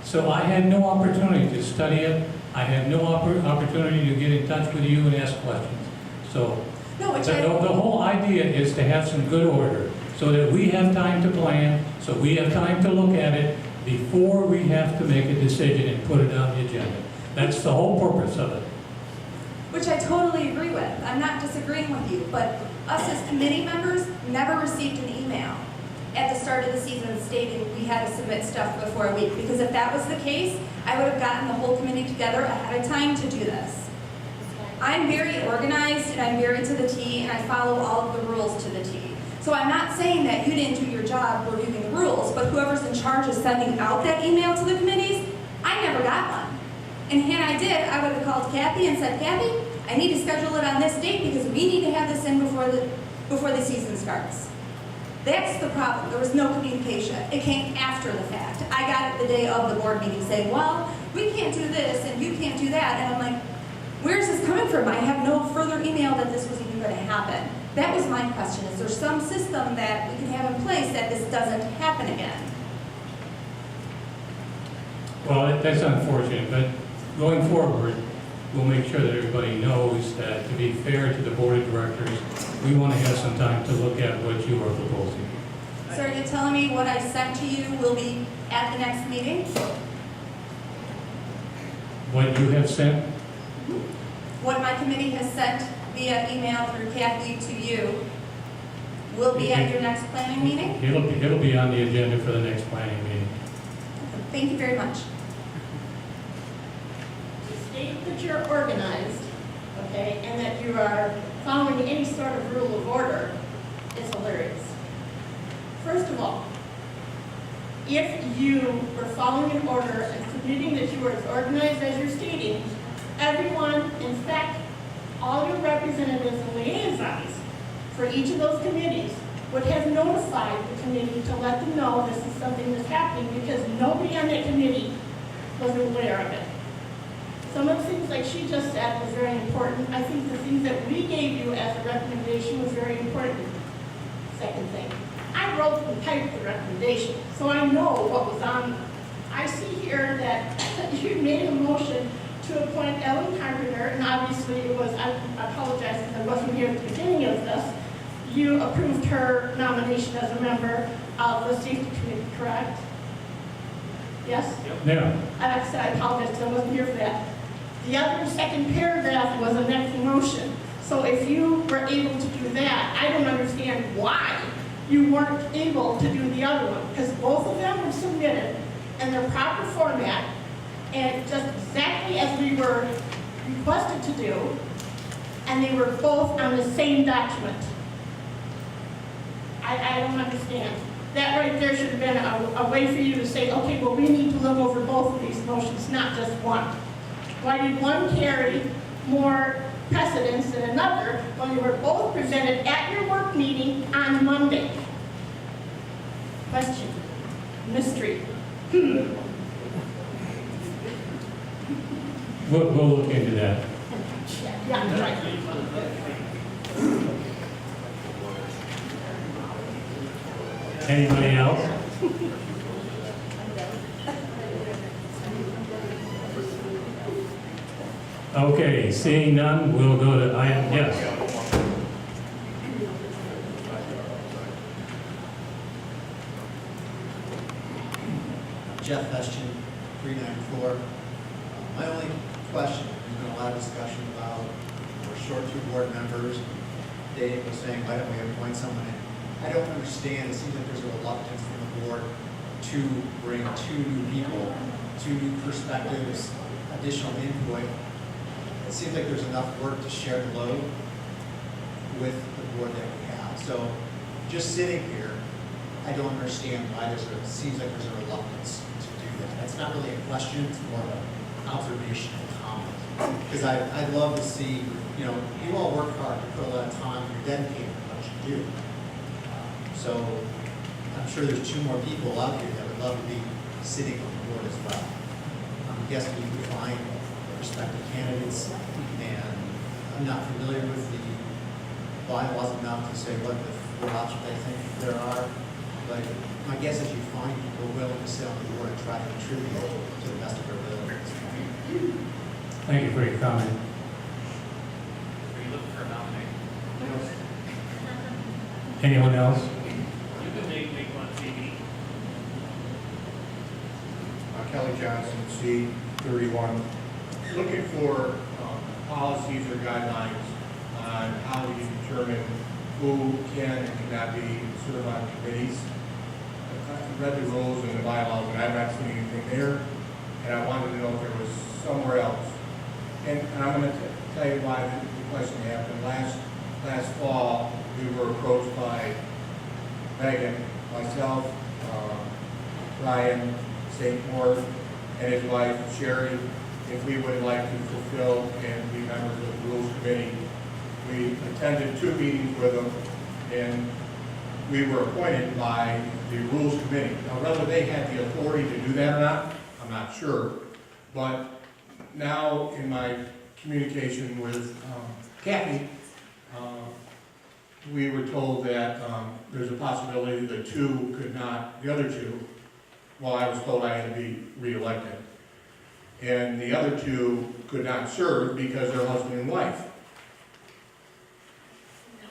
So I had no opportunity to study it. I had no opportunity to get in touch with you and ask questions. So the whole idea is to have some good order so that we have time to plan, so we have time to look at it before we have to make a decision and put it on the agenda. That's the whole purpose of it. Which I totally agree with. I'm not disagreeing with you, but us as committee members never received an email at the start of the season stating we had to submit stuff before a week. Because if that was the case, I would have gotten the whole committee together ahead of time to do this. I'm very organized and I'm very to the T, and I follow all of the rules to the T. So I'm not saying that you didn't do your job reviewing the rules, but whoever's in charge of sending out that email to the committees, I never got one. And had I did, I would have called Kathy and said, Kathy, I need to schedule it on this date because we need to have this in before the season starts. That's the problem. There was no communication. It came after the fact. I got it the day of the board meeting saying, well, we can't do this and you can't do that. And I'm like, Where is this coming from? I have no further email that this was even going to happen. That was my question. Is there some system that we can have in place that this doesn't happen again? Well, that's unfortunate, but going forward, we'll make sure that everybody knows that to be fair to the board of directors, we want to have some time to look at what you are proposing. So are you telling me what I sent to you will be at the next meeting? What you have sent, What my committee has sent via email through Kathy to you will be at your next planning meeting? it'll be on the agenda for the next planning meeting. Thank you very much. To state that you're organized, okay, and that you are following any sort of rule of order is hilarious. First of all, if you were following an order and submitting that you were as organized as you're stating, everyone, in fact, all your representatives and liaisons for each of those committees would have notified the committee to let them know this is something that's happening because nobody on that committee was aware of it. Some of the things like she just said was very important. I think the things that we gave you as a recommendation was very important. Second thing, I wrote and typed the recommendation, so I know what was on them. I see here that you made a motion to appoint Ellen Carpenter, and obviously it was, I apologize because I wasn't here at the beginning of this. You approved her nomination as a member of the safety committee, correct? Yes? Yeah, Like I said, I apologize because I wasn't here for that. The other second paragraph was a next motion. So if you were able to do that, I don't understand why you weren't able to do the other one, because both of them were submitted in their proper format and just exactly as we were requested to do, and they were both on the same document. I don't understand. That right there should have been a way for you to say, okay, well, we need to look over both of these motions, not just one. Why did one carry more precedence than another when they were both presented at your work meeting on Monday? Question. Mystery. we'll look into that. Yeah, right. Anybody else? Okay, seeing none, we'll go to item, yes. Jeff Hestian, 394. My only question, there's been a lot of discussion about we're short 2 board members. Dave was saying, why don't we appoint someone in? I don't understand. It seems like there's a reluctance from the board to bring 2 new people, 2 new perspectives, additional input. It seems like there's enough work to share the load with the board that we have. So just sitting here, I don't understand why seems like there's a reluctance to do that. That's not really a question, it's more of an observational comment. Because I'd love to see, you all work hard, you put a lot of time, you're dedicated to what you do. So I'm sure there's 2 more people out here that would love to be sitting on the board as well. Yes, we can find prospective candidates, and I'm not familiar with the bylaws enough to say what the 4 options I think there are, but my guess is you find people willing to sit on the board and try to contribute to the best of their abilities. Thank you for your comment. Are you looking for a nomination? Anyone else? You can make one TV. Kelly Johnson, C31. Looking for policies or guidelines on how you determine who can and cannot be served on committees. I read the rules and the bylaws, and I've not seen anything there, and I wanted to know if there was somewhere else. And I'm going to tell you why the question happened. Last fall, we were approached by Megan, myself, Ryan, St. Moore, and his wife, Sherry, if we would like to fulfill and be members of the Rules Committee. We attended 2 meetings with them, and we were appointed by the Rules Committee. Now, whether they had the authority to do that or not, I'm not sure. But now, in my communication with Kathy, we were told that there's a possibility the other two, well, I was told I had to be reelected. And the other two could not serve because they're husband and wife.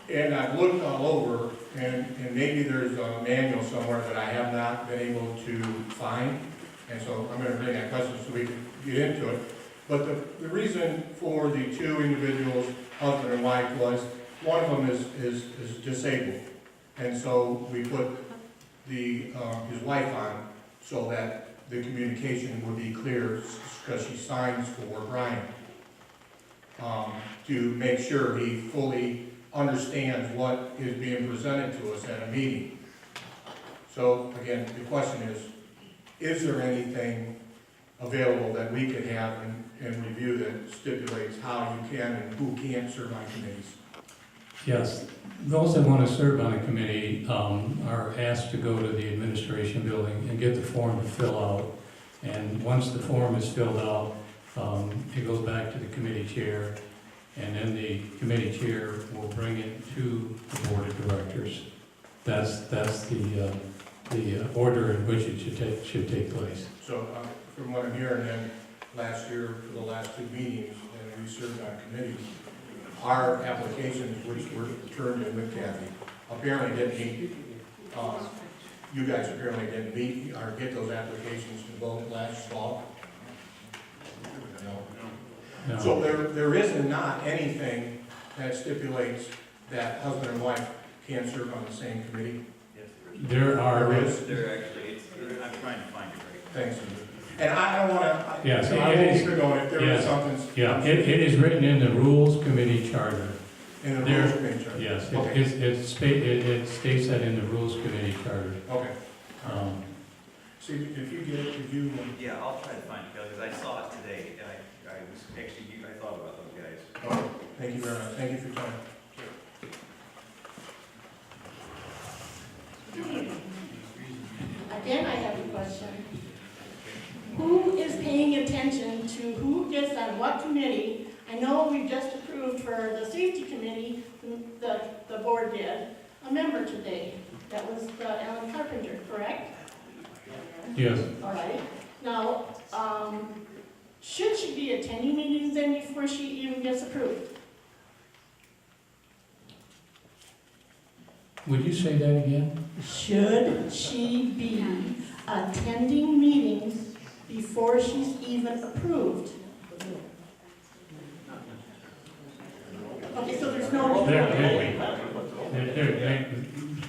And I've looked all over, and maybe there's a manual somewhere that I have not been able to find. And so I'm going to bring that question so we can get into it. But the reason for the two individuals, husband and wife, was one of them is disabled. And so we put his wife on so that the communication would be clear, because she signs for Brian, to make sure he fully understands what is being presented to us at a meeting. So again, the question is there anything available that we could have and review that stipulates how you can and who can't serve on committees? Yes, those that want to serve on a committee are asked to go to the administration building and get the form to fill out. And once the form is filled out, it goes back to the committee chair, and then the committee chair will bring it to the board of directors. That's the order in which it should take place. So from what I'm hearing, then last year for the last two meetings, and we served on committees, our applications, which were turned in with Kathy, apparently didn't meet. You guys apparently didn't meet or get those applications to vote last fall. No. So there is not anything that stipulates that husband and wife can't serve on the same committee. There are. There is. There actually, I'm trying to find it right. Thanks. And I don't want to. Yes, I it won't is. even know if there is something. Yeah, it is written in the Rules Committee Charter. In the Rules Committee Charter. Yes, Okay. it states that in the Rules Committee Charter. Okay. See, if you get it, if you. Yeah, I'll try to find it, because I saw it today, and I was actually, I thought about those guys. Oh, thank you very much. Thank you for your time. Again, I have a question. Who is paying attention to who gets on what committee? I know we just approved for the safety committee, the board did, a member today. That was Alan Carpenter, correct? Yes. All right. Now, should she be attending meetings then before she even gets approved? Would you say that again? Should she be attending meetings before she's even approved? Okay, so there's no...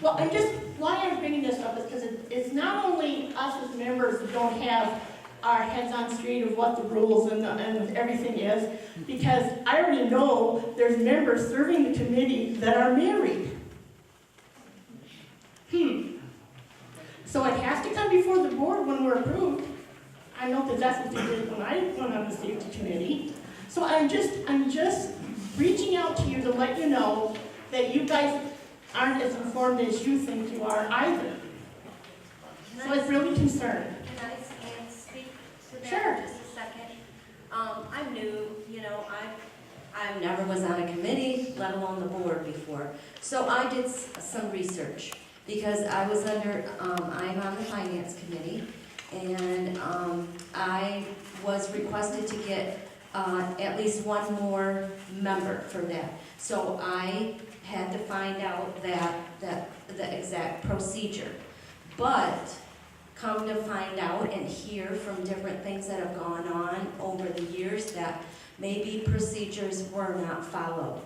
Well, I'm just, why I'm bringing this up is because it's not only us as members that don't have our heads on straight of what the rules and everything is, because I already know there's members serving the committee that are married. So it has to come before the board when we're approved. I know that that's what they did when I went on the safety committee. So I'm just reaching out to you to let you know that you guys aren't as informed as you think you are either. So it's really concerning. Can I speak to that Sure. for just a second? I'm new, I never was on a committee, let alone the board before. So I did some research because I was I'm on the finance committee, and I was requested to get at least one more member for that. So I had to find out the exact procedure. But come to find out and hear from different things that have gone on over the years that maybe procedures were not followed.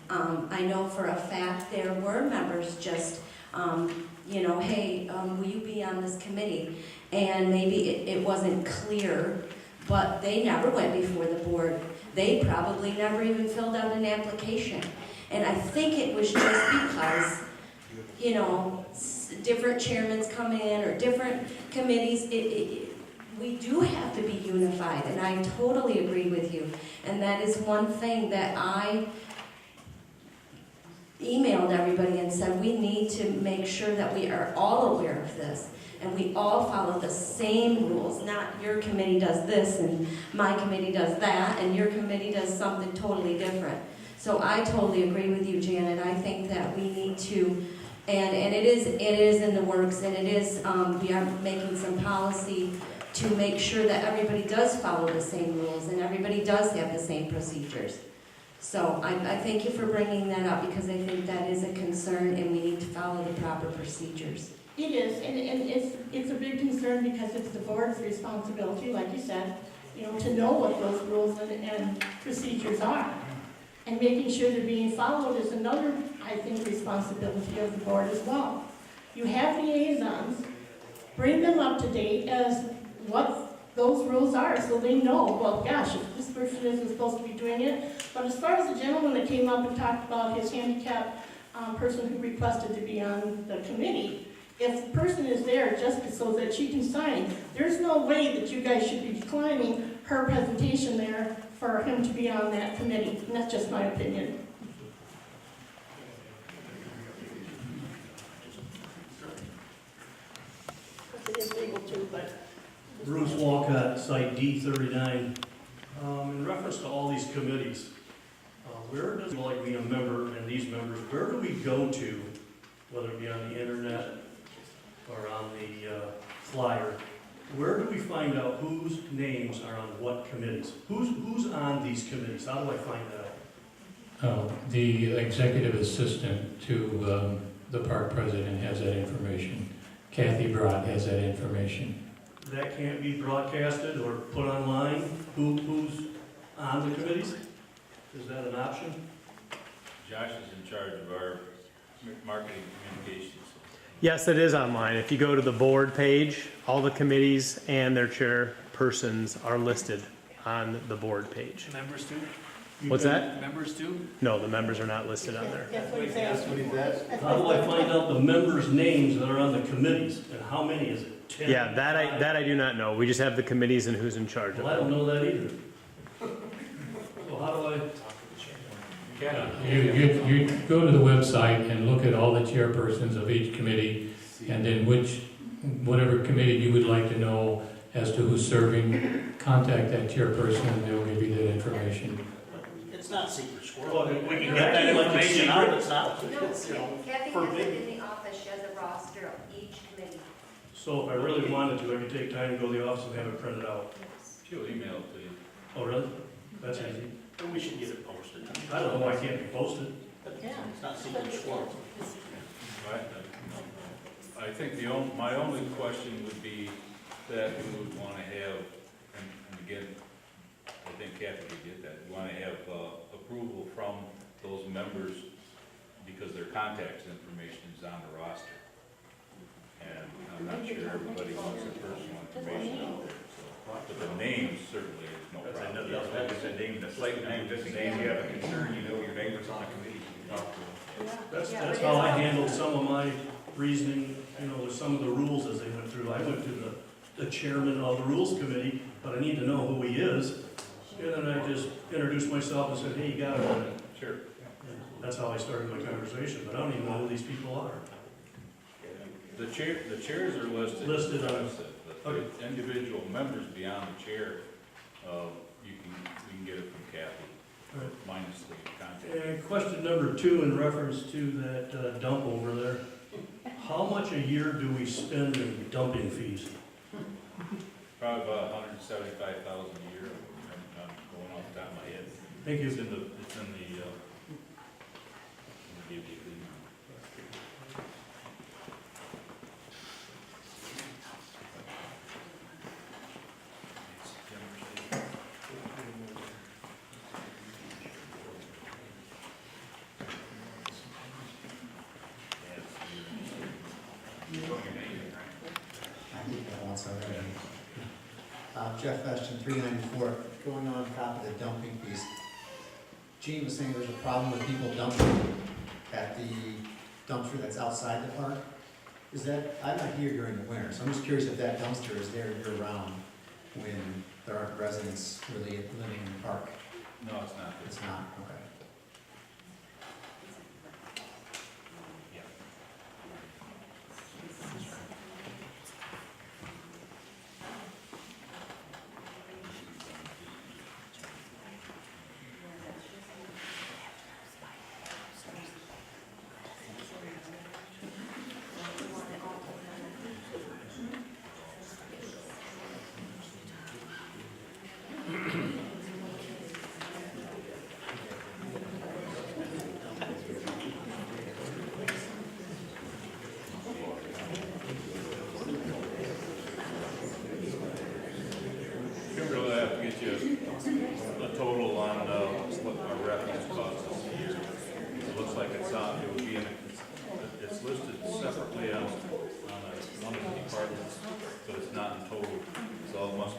I know for a fact there were members just, hey, will you be on this committee? And maybe it wasn't clear, but they never went before the board. They probably never even filled out an application. And I think it was just because, different chairmen come in or different committees, we do have to be unified, and I totally agree with you. And that is one thing that I emailed everybody and said we need to make sure that we are all aware of this. and we all follow the same rules, not your committee does this and my committee does that, and your committee does something totally different. So I totally agree with you, Janet. I think that we need to, and it is in the works, and it is, we are making some policy to make sure that everybody does follow the same rules and everybody does have the same procedures. So I thank you for bringing that up, because I think that is a concern and we need to follow the proper procedures. It is, and it's a big concern because it's the board's responsibility, like you said, to know what those rules and procedures are. And making sure they're being followed is another, I think, responsibility of the board as well. You have liaisons, bring them up to date as what those rules are, so they know, well, gosh, if this person isn't supposed to be doing it. But as far as the gentleman that came up and talked about his handicapped person who requested to be on the committee, if the person is there just so that she can sign, there's no way that you guys should be declining her presentation there for him to be on that committee, and that's just my opinion. It is legal too, but... Bruce Walcott, site D39. In reference to all these committees, where does, like being a member and these members, where do we go to, whether it be on the internet or on the flyer, where do we find out whose names are on what committees? Who's on these committees? How do I find that out? The executive assistant to the park president has that information. Kathy Brott has that information. That can't be broadcasted or put online? Who's on the committees? Is that an option? Josh is in charge of our marketing communications. Yes, it is online. If you go to the board page, all the committees and their chairpersons are listed on the board page. Members too? What's that? Members too? No, the members are not listed on there. That's what he's asking. How do I find out the members' names that are on the committees, and how many is it? 10? Yeah, that I do not know. We just have the committees and who's in charge of Well, I don't them. know that either. So how do I? You go to the website and look at all the chairpersons of each committee, and then whatever committee you would like to know as to who's serving, contact that chairperson and they'll give you that information. It's not secret squirrel. Well, we can No, get that information out. It's not. No, Kathy for has big- it in the office, she has a roster of each committee. So if I really wanted to, I could take time to go to the office and have it printed out. She'll email it to you. Oh, really? That's easy. We should get it posted. I don't know why it can't be posted. It's not secret squirrel. Right? I think my only question would be that we would want to have, and again, I think Kathy would get that, we want to have approval from those members because their contact information is on the roster. And I'm not sure everybody wants their personal information out there, so. But the names certainly is no problem. That's a name, that's like name, just a name, you have a concern, you know your neighbor's on a committee, you can talk to them. That's how I handled some of my reasoning, with some of the rules as they went through. I went to the chairman of the rules committee, but I need to know who he is. And then I just introduced myself and said, hey, you got it on it. Sure. That's how I started my conversation, but I don't even know who these people are. The chairs are listed. Listed on it. But the individual members beyond the chair, you can get it from Kathy, Right. minus the contact. And question number 2 in reference to that dump over there. How much a year do we spend in dumping fees? Probably about 175,000 a year, I'm going off the top of my head. Thank you. It's in the Jeff Ashton, 394, going on top of the dumping piece. Gene was saying there's a problem with people dumping at the dumpster that's outside the park. Is that, I'm not here during the winter, so I'm just curious if that dumpster is there year-round when there aren't residents really living in the park. No, it's not. It's not, okay.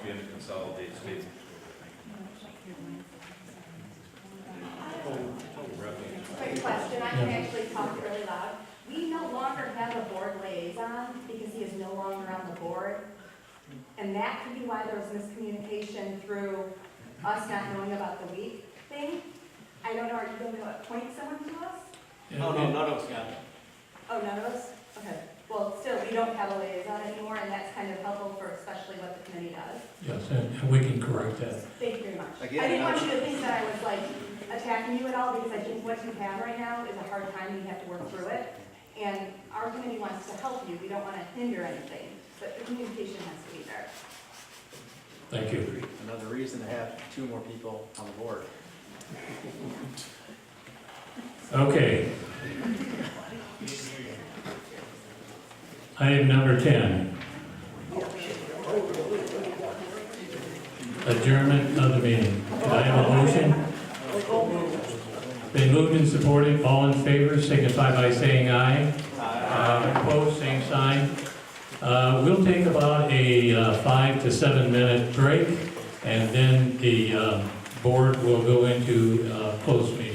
be in a consolidated statement. Quick question, I can actually talk really loud. We no longer have a board liaison because he is no longer on the board. And that could be why there was miscommunication through us not knowing about the week thing. I don't know, are you going to appoint someone to us? Yeah, none of us got it. Oh, none of us? Okay. Well, still, we don't have a liaison anymore, and that's kind of helpful for especially what the committee does. Yes, and we can correct that. Thank you very much. Again, I didn't want you to think that I was like attacking you at all, because I think what you have right now is a hard time, you have to work through it. And our committee wants to help you, we don't want to hinder anything, but the communication has to be there. Thank you. Another reason to have 2 more people on the board. Okay. Item number 10. Adjournment of the meeting. Can I have a motion? Been moved and supported. All in favor signify by saying aye. Opposed, same sign. We'll take about a 5 to 7 minute break, and then the board will go into closed meeting.